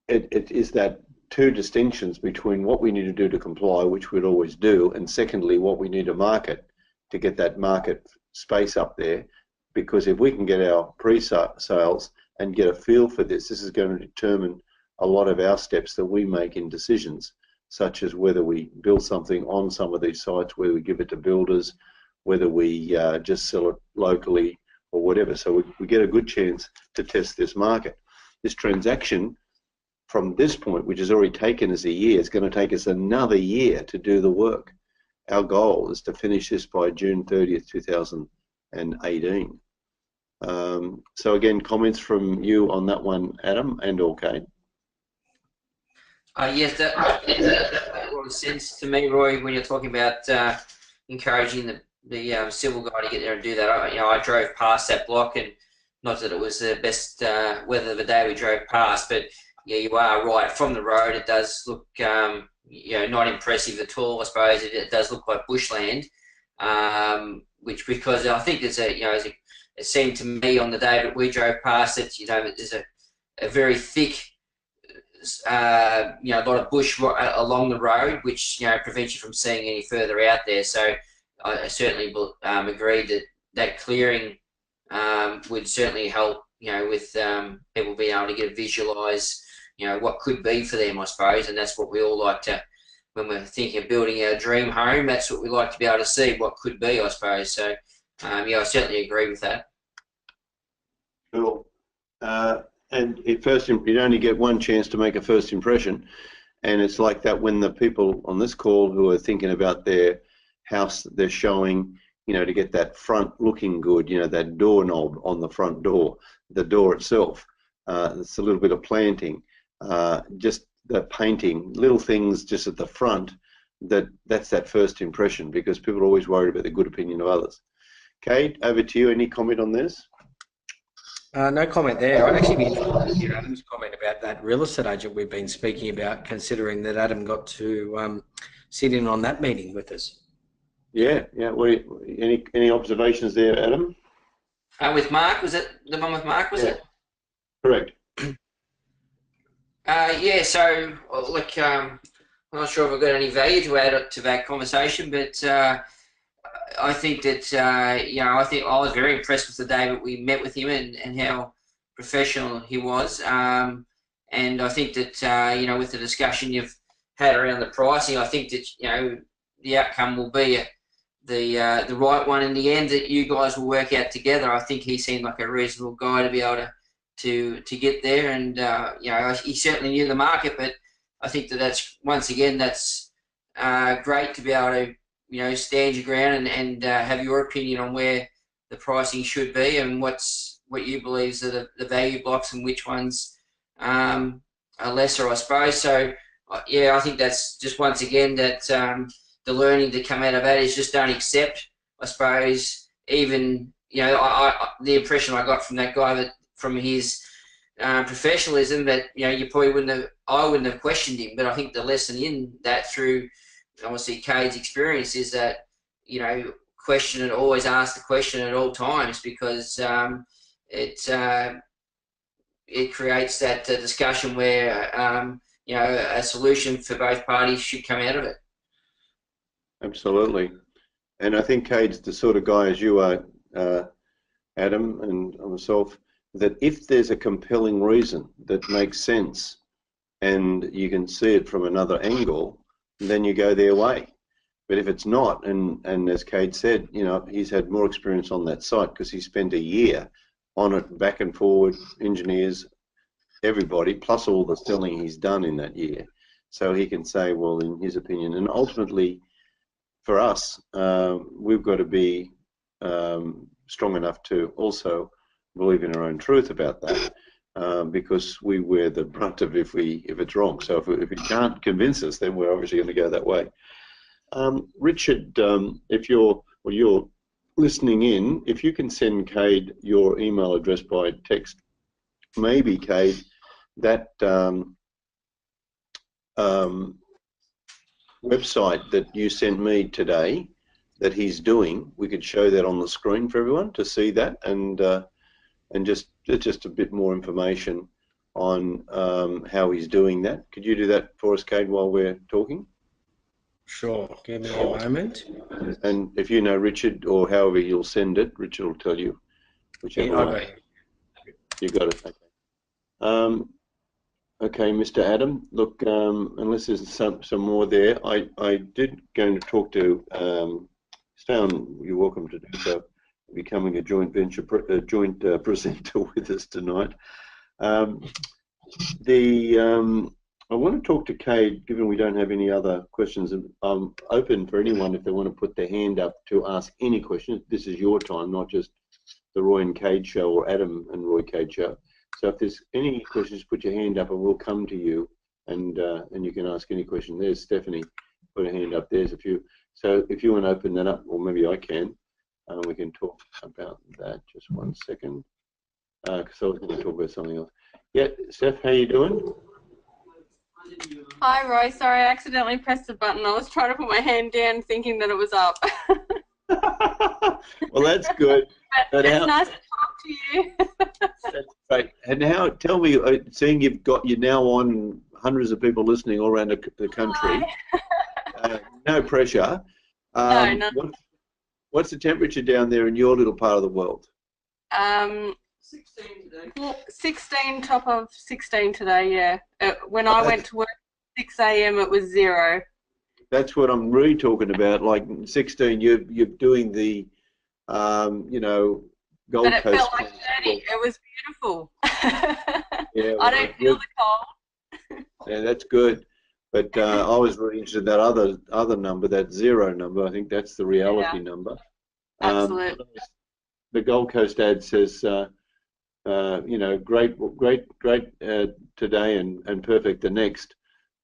it is that 2 distinctions between what we need to do to comply, which we'd always do, and secondly, what we need to market to get that market space up there. Because if we can get our pre-sales and get a feel for this, this is going to determine a lot of our steps that we make in decisions, such as whether we build something on some of these sites, whether we give it to builders, whether we just sell it locally or whatever. So we get a good chance to test this market. This transaction from this point, which has already taken us a year, it's going to take us another year to do the work. Our goal is to finish this by June 30th, 2018. So again, comments from you on that one, Adam and/or Kate? Yes, that makes a lot of sense to me, Roy, when you're talking about encouraging the civil guy to get there and do that. I drove past that block, and not that it was the best weather of the day we drove past, but yeah, you are right. From the road, it does look not impressive at all. I suppose it does look like bushland, which, because I think it seemed to me on the day that we drove past it, there's a very thick, a lot of bush along the road, which prevents you from seeing any further out there. So I certainly agreed that clearing would certainly help, with people being able to visualise, what could be for them, I suppose, and that's what we all like to, when we're thinking of building our dream home, that's what we like to be able to see, what could be, I suppose. So I certainly agree with that. Cool. And you'd only get one chance to make a first impression, and it's like that when the people on this call who are thinking about their house that they're showing, to get that front looking good, that doorknob on the front door, the door itself, it's a little bit of planting, just the painting, little things just at the front, that's that first impression, because people are always worried about the good opinion of others. Kate, over to you. Any comment on this? No comment there. I'd actually be interested to hear Adam's comment about that real estate agent we've been speaking about, considering that Adam got to sit in on that meeting with us. Yeah. Any observations there, Adam? With Mark, was it the one with Mark? Was it? Correct. Yeah. So, look, I'm not sure if I've got any value to add to that conversation, but I think that I think I was very impressed with the day that we met with him and how professional he was. And I think that with the discussion you've had around the pricing, I think that the outcome will be the right one in the end, that you guys will work out together. I think he seemed like a reasonable guy to be able to get there, and he certainly knew the market. But I think that's great to be able to stand your ground and have your opinion on where the pricing should be and what you believe are the value blocks and which ones are lesser, I suppose. So I think that's just once again that the learning to come out of that is just don't accept, I suppose, even the impression I got from that guy, that from his professionalism, that you probably I wouldn't have questioned him. But I think the lesson in that, through obviously Cade's experience, is that question and always ask the question at all times, because it creates that discussion where you know, a solution for both parties should come out of it. Absolutely. And I think Cade's the sort of guy, as you are, Adam, and myself, that if there's a compelling reason that makes sense and you can see it from another angle, then you go their way. But if it's not, and as Cade said, you know, he's had more experience on that site because he spent a year on it, back and forward, engineers, everybody, plus all the selling he's done in that year. So he can say, well, in his opinion, and ultimately for us, we've got to be strong enough to also believe in our own truth about that, because we wear the brunt of if it's wrong. So if he can't convince us, then we're obviously going to go that way. Richard, if you're listening in, if you can send Cade your email address by text, maybe Cade, that website that you sent me today that he's doing, we could show that on the screen for everyone to see that, and just a bit more information on how he's doing that. Could you do that for us, Cade, while we're talking? Sure, give me a moment. And if you know Richard, or however you'll send it, Richard will tell you whichever way. You got it. Okay. Okay, Mr. Adam. Look, unless there's some more there, I did going to talk to Stan. You're welcome to do so. Becoming a joint venture, presenter with us tonight. I want to talk to Cade, given we don't have any other questions. I'm open for anyone if they want to put their hand up to ask any questions. This is your time, not just the Roy and Cade show or Adam and Roy Cade show. So if there's any questions, put your hand up and we'll come to you, and you can ask any question. There's Stephanie, put her hand up. There's a few. So if you want to open that up, or maybe I can, we can talk about that. Just 1 second, because I was going to talk about something else. Yeah, Steph, how you doing? Hi, Roy. Sorry, I accidentally pressed the button. I was trying to put my hand down thinking that it was up. Well, that's good. But it's nice to talk to you. That's great. And now, tell me, seeing you're now on hundreds of people listening all around the country, no pressure. No. What's the temperature down there in your little part of the world? 16 today. 16, top of 16 today, yeah. When I went to work at 6 a.m. it was 0. That's what I'm really talking about. Like 16, you're doing the, you know, Gold Coast. But it felt like 30. It was beautiful. Yeah, I don't feel the cold. Yeah, that's good. But I was really interested in that other number, that 0 number. I think that's the reality number. Absolutely. The Gold Coast ad says, you know, great today and perfect the next.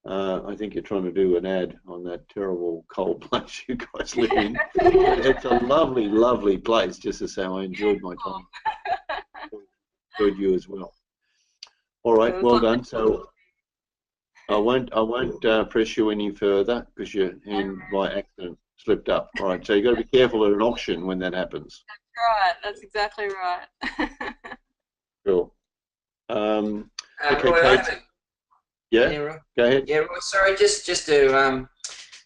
I think you're trying to do an ad on that terrible cold place you guys live in. It's a lovely, lovely place, just to say I enjoyed my time. Enjoyed you as well. All right, well done. So I won't press you any further because your hand by accident slipped up. All right, so you've got to be careful at an auction when that happens. That's right. That's exactly right. Cool. Okay, Roy, Kate. Yeah, go ahead. Yeah, Roy, sorry, just to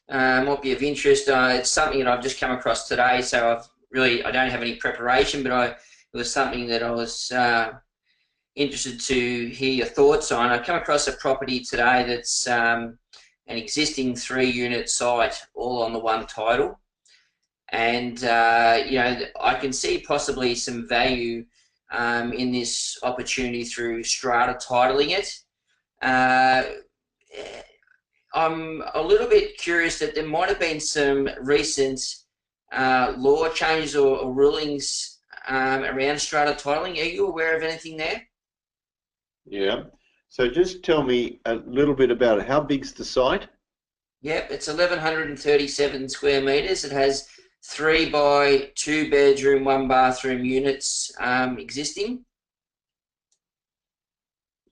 might be of interest. It's something that I've just come across today, so I don't have any preparation, but it was something that I was interested to hear your thoughts on. I come across a property today that's an existing 3-unit site, all on the one title, and you know, I can see possibly some value in this opportunity through strata titling it. I'm a little bit curious that there might have been some recent law changes or rulings around strata titling. Are you aware of anything there? Yeah. So just tell me a little bit about it. How big's the site? Yep, it's 1,137 square metres. It has 3 by 2 bedroom, 1 bathroom units existing.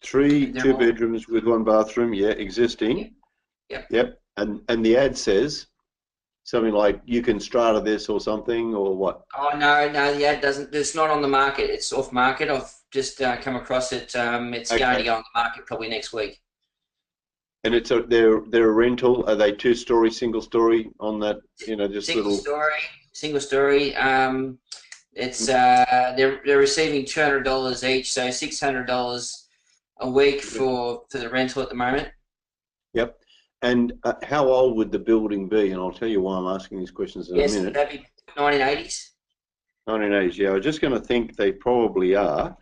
3 2 bedrooms with 1 bathroom, yeah, existing. Yep. And the ad says something like you can strata this or something, or what? Oh no, the ad doesn't. It's not on the market. It's off market. I've just come across it. It's Okay. going to go on the market probably next week. And they're a rental. Are they 2-story, single story on that? You know, just Single little. Single story. It's they're receiving $200 each, so $600 a week for the rental at the moment. Yep. And how old would the building be? And I'll tell you why I'm asking these questions in a minute. That'd be 1980s. 1980s. Yeah, I was just going to think they probably are,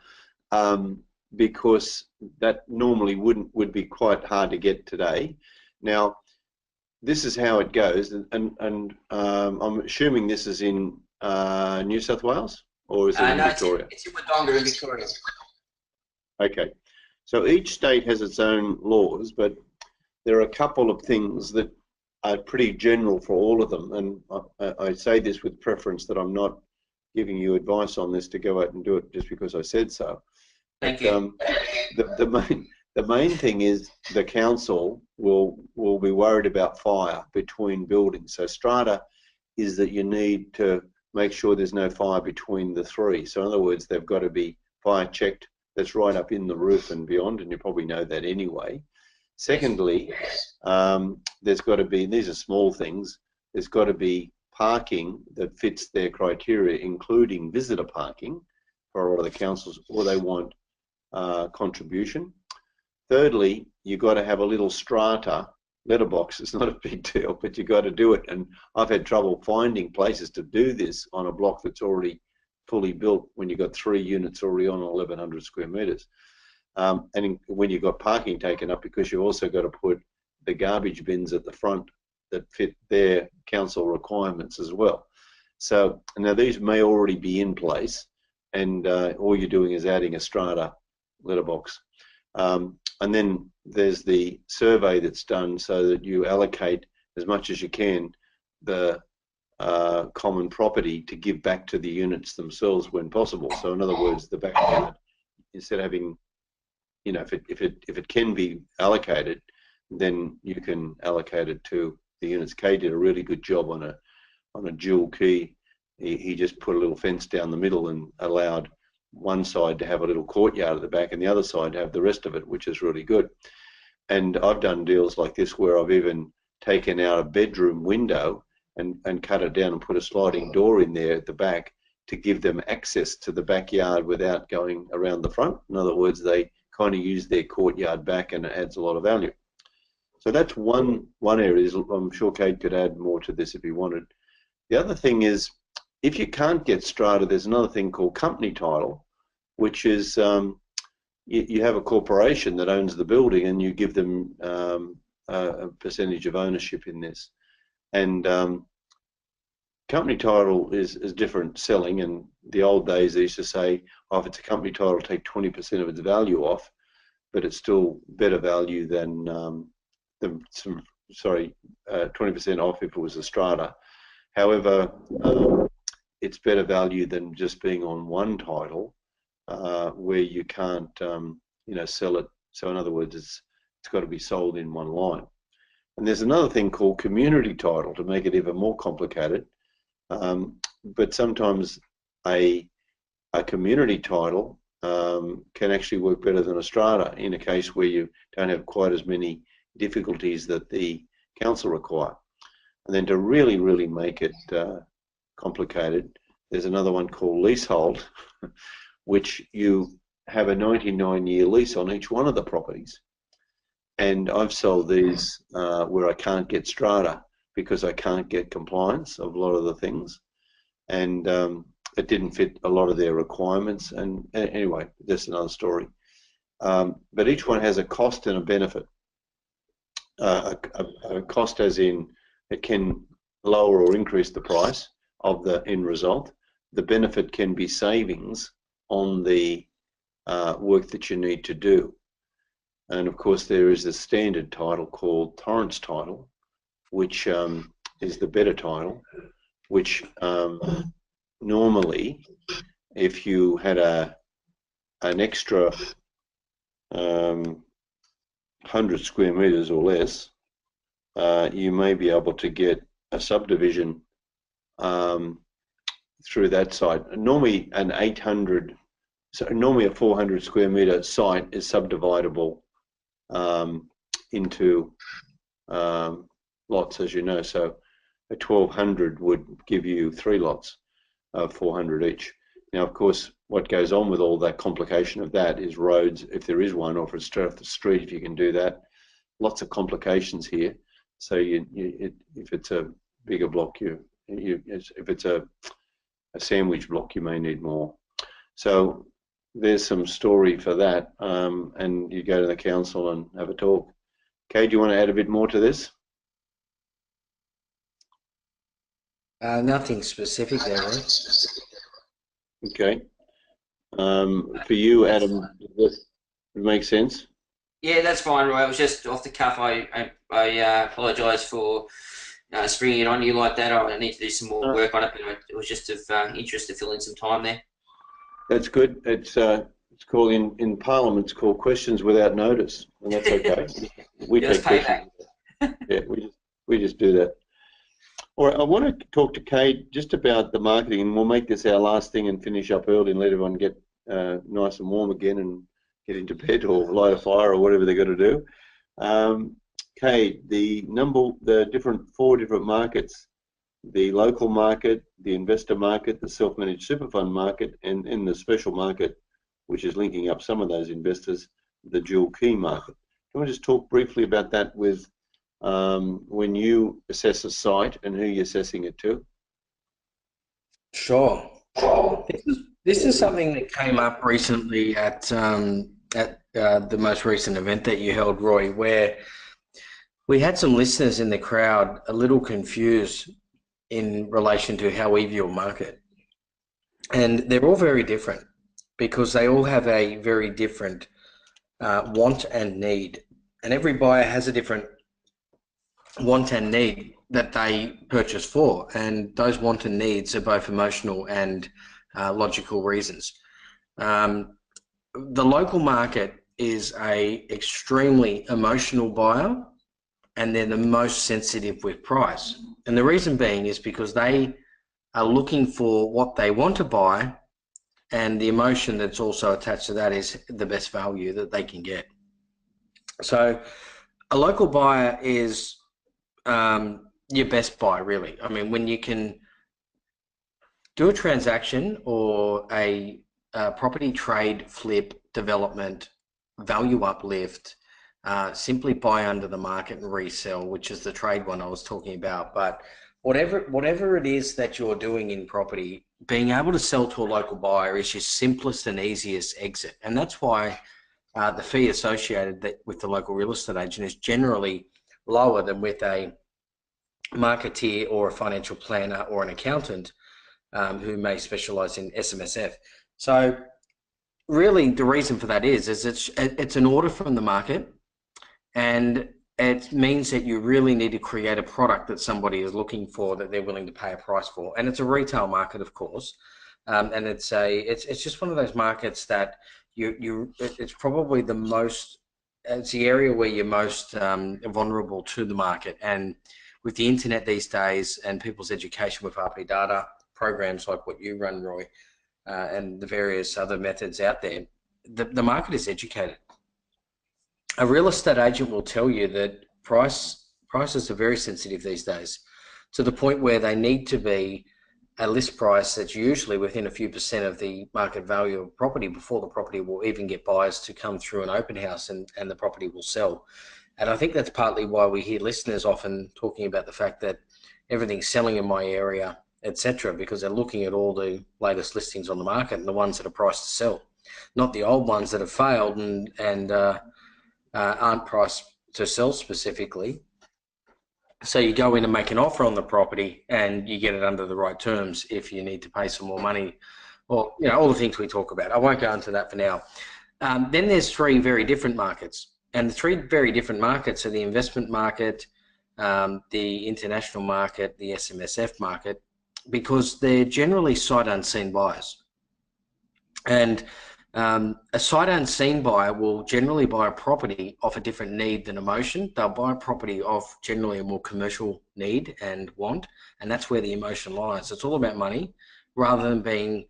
because that normally would be quite hard to get today. Now, this is how it goes, and I'm assuming this is in New South Wales, or is it in Victoria? It's in Wodonga in Victoria. Okay, so each state has its own laws, but there are a couple of things that are pretty general for all of them, and I say this with preference that I'm not giving you advice on this to go out and do it just because I said so. Thank you. The main thing is the council will be worried about fire between buildings. So strata is that you need to make sure there's no fire between the three. So in other words, they've got to be fire checked. That's right up in the roof and beyond, and you probably know that anyway. Secondly, there's got to be, these are small things, there's got to be parking that fits their criteria, including visitor parking for a lot of the councils, or they want contribution. Thirdly, you've got to have a little strata letterbox. It's not a big deal, but you've got to do it. And I've had trouble finding places to do this on a block that's already fully built when you've got 3 units already on 1,100 square metres. When you've got parking taken up, because you've also got to put the garbage bins at the front that fit their council requirements as well. So now these may already be in place, and all you're doing is adding a strata letterbox. And then there's the survey that's done so that you allocate as much as you can the common property to give back to the units themselves when possible. So in other words, the backyard, instead of having, you know, if it can be allocated, then you can allocate it to the units. Kay did a really good job on a dual key. He just put a little fence down the middle and allowed one side to have a little courtyard at the back and the other side to have the rest of it, which is really good. And I've done deals like this where I've even taken out a bedroom window and cut it down and put a sliding door in there at the back to give them access to the backyard without going around the front. In other words, they kind of use their courtyard back, and it adds a lot of value. So that's one area. I'm sure Kate could add more to this if he wanted. The other thing is, if you can't get strata, there's another thing called company title, which is you have a corporation that owns the building and you give them a percentage of ownership in this. And company title is different selling. And the old days they used to say, oh, if it's a company title, take 20% of its value off, but it's still better value than 20% off if it was a strata. However, it's better value than just being on one title, where you can't, sell it. So in other words, it's got to be sold in one line. And there's another thing called community title to make it even more complicated. But sometimes a community title can actually work better than a strata in a case where you don't have quite as many difficulties that the council require. And then to really, really make it complicated, there's another one called leasehold, which you have a 99-year lease on each one of the properties. And I've sold these where I can't get strata because I can't get compliance of a lot of the things. And it didn't fit a lot of their requirements. And anyway, that's another story. But each one has a cost and a benefit. A cost as in it can lower or increase the price of the end result. The benefit can be savings on the work that you need to do. And of course there is a standard title called Torrance title, which is the better title, which normally if you had an extra 100 square meters or less, you may be able to get a subdivision through that side. Normally an 800 So normally a 400 square metre site is subdividable into lots, as you know. So a 1200 would give you 3 lots of 400 each. Now, of course, what goes on with all that complication of that is roads, if there is one, or if it's straight off the street, if you can do that. Lots of complications here. So if it's a bigger block, if it's a sandwich block, you may need more. So there's some story for that, and you go to the council and have a talk. Kay, do you want to add a bit more to this? Nothing specific there, Roy. Okay. For you, Adam, does that make sense? Yeah, that's fine, Roy. It was just off the cuff. I apologise for springing it on you like that. I need to do some more work on it, but it was just of interest to fill in some time there. That's good. It's called in Parliament. It's called questions without notice, and that's okay. We take questions. Yeah, we just do that. All right. I want to talk to Kate just about the marketing, and we'll make this our last thing and finish up early and let everyone get nice and warm again and get into bed or light a fire or whatever they're going to do. Kate, the 4 different markets: the local market, the investor market, the self-managed super fund market, and in the special market, which is linking up some of those investors, the dual key market. Can we just talk briefly about that with when you assess a site and who you're assessing it to? Sure. This is something that came up recently at the most recent event that you held, Roy, where we had some listeners in the crowd a little confused in relation to how we view a market. And they're all very different because they all have a very different want and need. And every buyer has a different want and need that they purchase for. And those want and needs are both emotional and logical reasons. The local market is a extremely emotional buyer, and they're the most sensitive with price. And the reason being is because they are looking for what they want to buy, and the emotion that's also attached to that is the best value that they can get. So a local buyer is your best buy, really. I mean, when you can do a transaction or a property trade, flip, development, value uplift, simply buy under the market and resell, which is the trade one I was talking about. But whatever it is that you're doing in property, being able to sell to a local buyer is your simplest and easiest exit. And that's why the fee associated with the local real estate agent is generally lower than with a marketeer or a financial planner or an accountant who may specialize in SMSF. So really the reason for that is it's an order from the market, and it means that you really need to create a product that somebody is looking for, that they're willing to pay a price for. And it's a retail market, of course, and it's just one of those markets that it's probably it's the area where you're most vulnerable to the market. And with the internet these days and people's education with RP data programs like what you run, Roy, and the various other methods out there, the market is educated. A real estate agent will tell you that prices are very sensitive these days, to the point where they need to be a list price that's usually within a few % of the market value of property before the property will even get buyers to come through an open house and the property will sell. And I think that's partly why we hear listeners often talking about the fact that everything's selling in my area, etc., because they're looking at all the latest listings on the market and the ones that are priced to sell, not the old ones that have failed and aren't priced to sell specifically. So you go in and make an offer on the property and you get it under the right terms if you need to pay some more money, or all the things we talk about. I won't go into that for now. Then there's 3 very different markets, and the 3 very different markets are the investment market, the international market, the SMSF market, because they're generally sight unseen buyers. And a sight unseen buyer will generally buy a property off a different need than emotion. They'll buy a property off generally a more commercial need and want, and that's where the emotion lies. It's all about money rather than being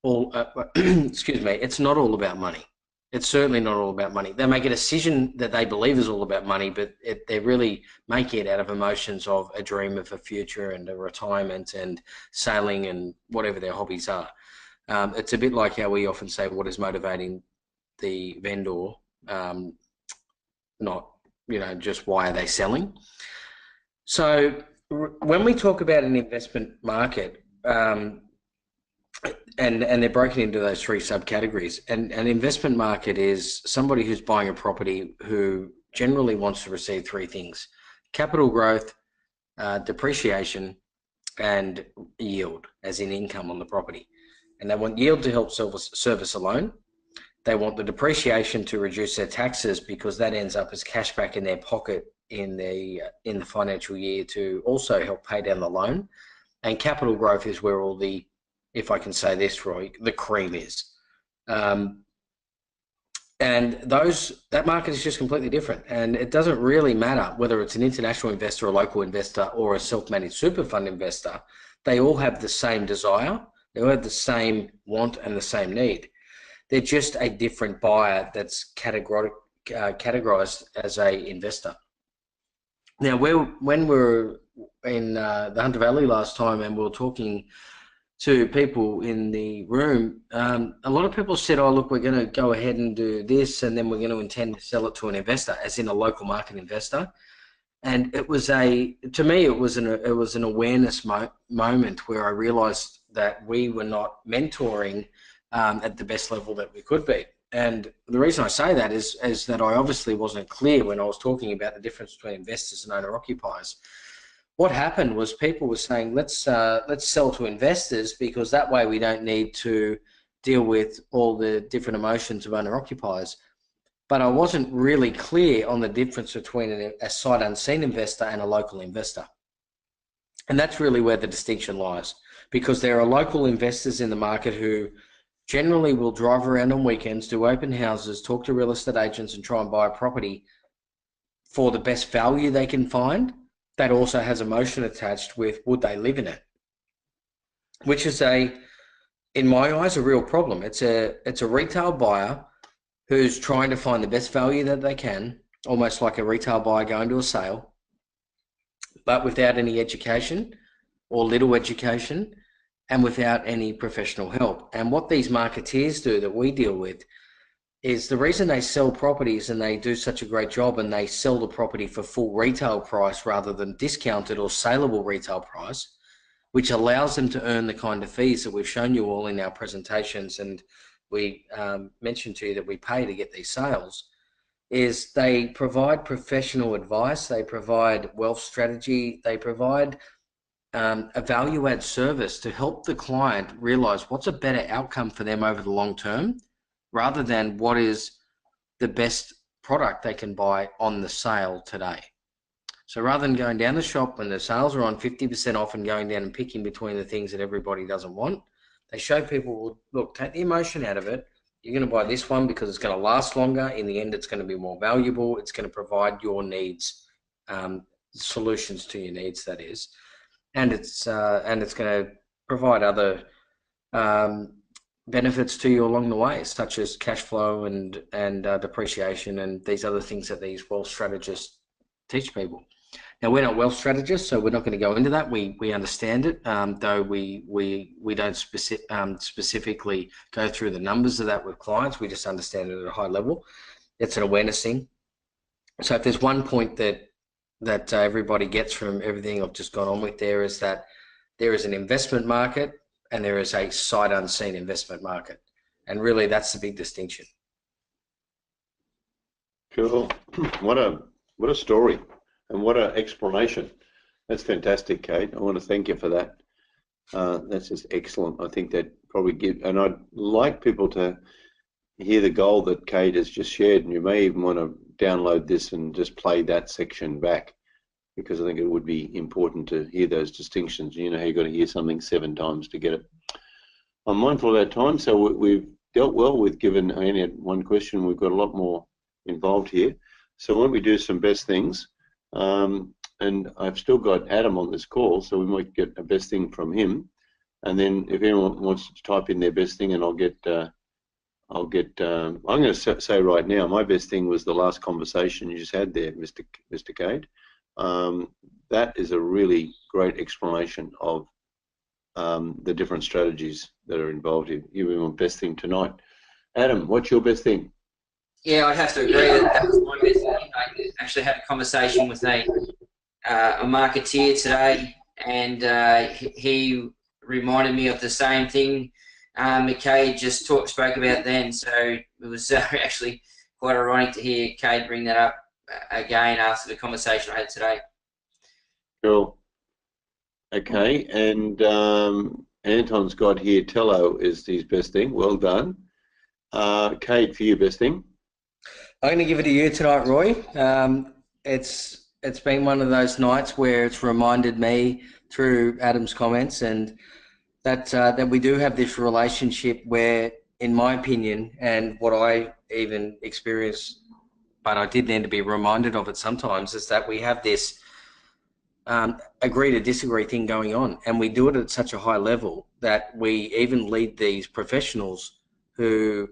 all, excuse me, it's not all about money. It's certainly not all about money. They make a decision that they believe is all about money, but they're really making it out of emotions of a dream of a future and a retirement and sailing and whatever their hobbies are. It's a bit like how we often say what is motivating the vendor, not, just why are they selling. So when we talk about an investment market, and they're broken into those three subcategories. And an investment market is somebody who's buying a property who generally wants to receive three things: capital growth, depreciation, and yield, as in income on the property. And they want yield to help service a loan. They want the depreciation to reduce their taxes because that ends up as cash back in their pocket in the financial year to also help pay down the loan. And capital growth is where all the, if I can say this, Roy, the cream is. And that market is just completely different. And it doesn't really matter whether it's an international investor, a local investor, or a self-managed super fund investor. They all have the same desire. They all have the same want and the same need. They're just a different buyer that's categorized as a investor. Now, when we were in the Hunter Valley last time and we were talking to people in the room, a lot of people said, oh, look, we're going to go ahead and do this and then we're going to intend to sell it to an investor, as in a local market investor. And it was to me, it was an awareness moment where I realized that we were not mentoring at the best level that we could be. And the reason I say that is that I obviously wasn't clear when I was talking about the difference between investors and owner-occupiers. What happened was people were saying, let's sell to investors because that way we don't need to deal with all the different emotions of owner-occupiers. But I wasn't really clear on the difference between a sight unseen investor and a local investor. And that's really where the distinction lies, because there are local investors in the market who generally will drive around on weekends, do open houses, talk to real estate agents and try and buy a property for the best value they can find. That also has emotion attached with would they live in it, which is in my eyes, a real problem. It's a retail buyer who's trying to find the best value that they can, almost like a retail buyer going to a sale, but without any education or little education and without any professional help. And what these marketeers do that we deal with is the reason they sell properties and they do such a great job and they sell the property for full retail price rather than discounted or saleable retail price, which allows them to earn the kind of fees that we've shown you all in our presentations and we mentioned to you that we pay to get these sales, is they provide professional advice, they provide wealth strategy, they provide a value-add service to help the client realize what's a better outcome for them over the long term, rather than what is the best product they can buy on the sale today. So rather than going down the shop when the sales are on 50% off and going down and picking between the things that everybody doesn't want, they show people, well, look, take the emotion out of it. You're going to buy this one because it's going to last longer. In the end, it's going to be more valuable. It's going to provide your needs, solutions to your needs, that is. And it's going to provide other benefits to you along the way, such as cash flow and depreciation and these other things that these wealth strategists teach people. Now, we're not wealth strategists, so we're not going to go into that. We understand it, though we don't specifically go through the numbers of that with clients. We just understand it at a high level. It's an awareness thing. So if there's one point that everybody gets from everything I've just gone on with there is that there is an investment market and there is a sight unseen investment market. And really that's the big distinction. Cool. What a story and what an explanation. That's fantastic, Kate. I want to thank you for that. That's just excellent. I think that probably and I'd like people to hear the goal that Kate has just shared, and you may even want to download this and just play that section back, because I think it would be important to hear those distinctions. You know how you've got to hear something 7 times to get it. I'm mindful of our time, so we've dealt well with given I only had one question. We've got a lot more involved here. So why don't we do some best things? And I've still got Adam on this call, so we might get a best thing from him. and then if anyone wants to type in their best thing, and I'm going to say right now, my best thing was the last conversation you just had there, Mr. Cade. That is a really great explanation of the different strategies that are involved here. You were my best thing tonight. Adam, what's your best thing? Yeah, I'd have to agree that was my best thing. I actually had a conversation with a marketeer today, and he reminded me of the same thing McKay just spoke about then. So it was actually quite ironic to hear Cade bring that up again after the conversation I had today. Cool. Okay, and Anton's got here, Tello is his best thing. Well done. Cade, for your best thing? I'm going to give it to you tonight, Roy. It's been one of those nights where it's reminded me through Adam's comments and that we do have this relationship where, in my opinion, and what I even experienced, but I did need to be reminded of it sometimes, is that we have this agree to disagree thing going on, and we do it at such a high level that we even lead these professionals who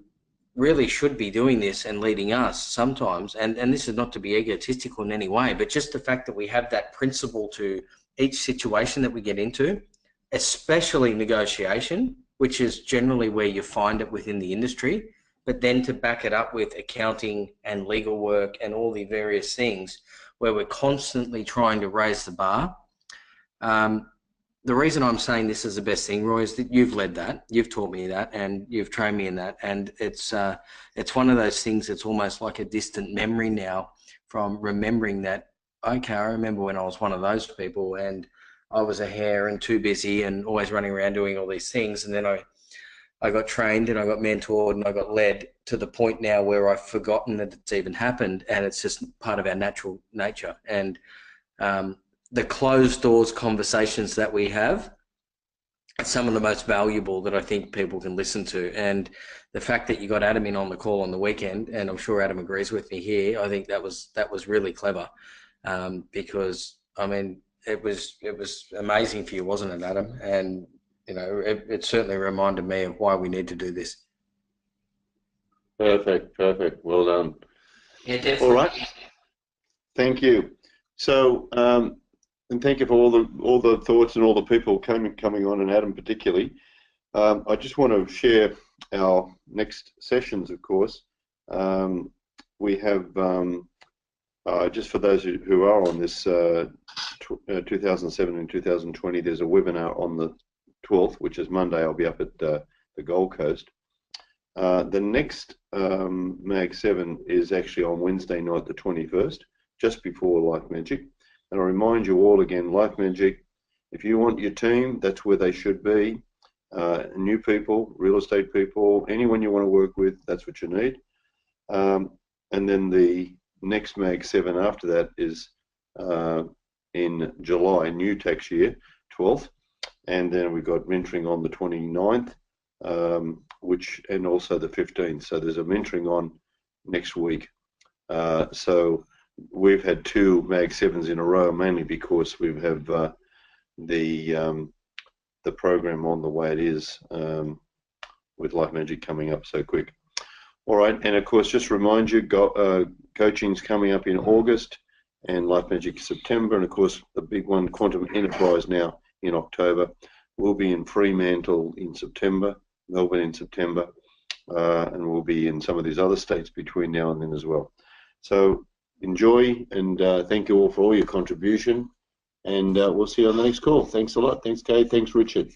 really should be doing this and leading us sometimes, and this is not to be egotistical in any way, but just the fact that we have that principle to each situation that we get into, especially negotiation, which is generally where you find it within the industry, but then to back it up with accounting and legal work and all the various things where we're constantly trying to raise the bar. The reason I'm saying this is the best thing, Roy, is that you've led that, you've taught me that, and you've trained me in that, and it's one of those things that's almost like a distant memory now from remembering that, okay, I remember when I was one of those people and I was a hare and too busy and always running around doing all these things, and then I got trained and I got mentored and I got led to the point now where I've forgotten that it's even happened, and it's just part of our natural nature. And the closed doors conversations that we have are some of the most valuable that I think people can listen to. And the fact that you got Adam in on the call on the weekend, and I'm sure Adam agrees with me here, I think that was really clever, because I mean it was amazing for you, wasn't it, Adam? And you know, it certainly reminded me of why we need to do this. Perfect. Well done. Yeah, definitely. All right. Thank you. So, and thank you for all the thoughts and all the people coming on, and Adam particularly. I just want to share our next sessions, of course. We have, just for those who are on this 2007 and 2020, there's a webinar on the 12th, which is Monday. I'll be up at the Gold Coast. The next Mag 7 is actually on Wednesday night, the 21st, just before Life Magic. And I remind you all again, Life Magic, if you want your team, that's where they should be. New people, real estate people, anyone you want to work with, that's what you need. And then the next Mag 7 after that is in July, new tax year, 12th. And then we've got mentoring on the 29th, and also the 15th. So there's a mentoring on next week. So we've had 2 Mag 7s in a row, mainly because we have the program on the way it is, with Life Magic coming up so quick. All right, and of course, just remind you, coaching's coming up in August, and Life Magic September, and of course, the big one, Quantum Enterprise, now in October. We'll be in Fremantle in September, Melbourne in September, and we'll be in some of these other states between now and then as well. So enjoy, and thank you all for all your contribution, and we'll see you on the next call. Thanks a lot. Thanks, Kate. Thanks, Richard.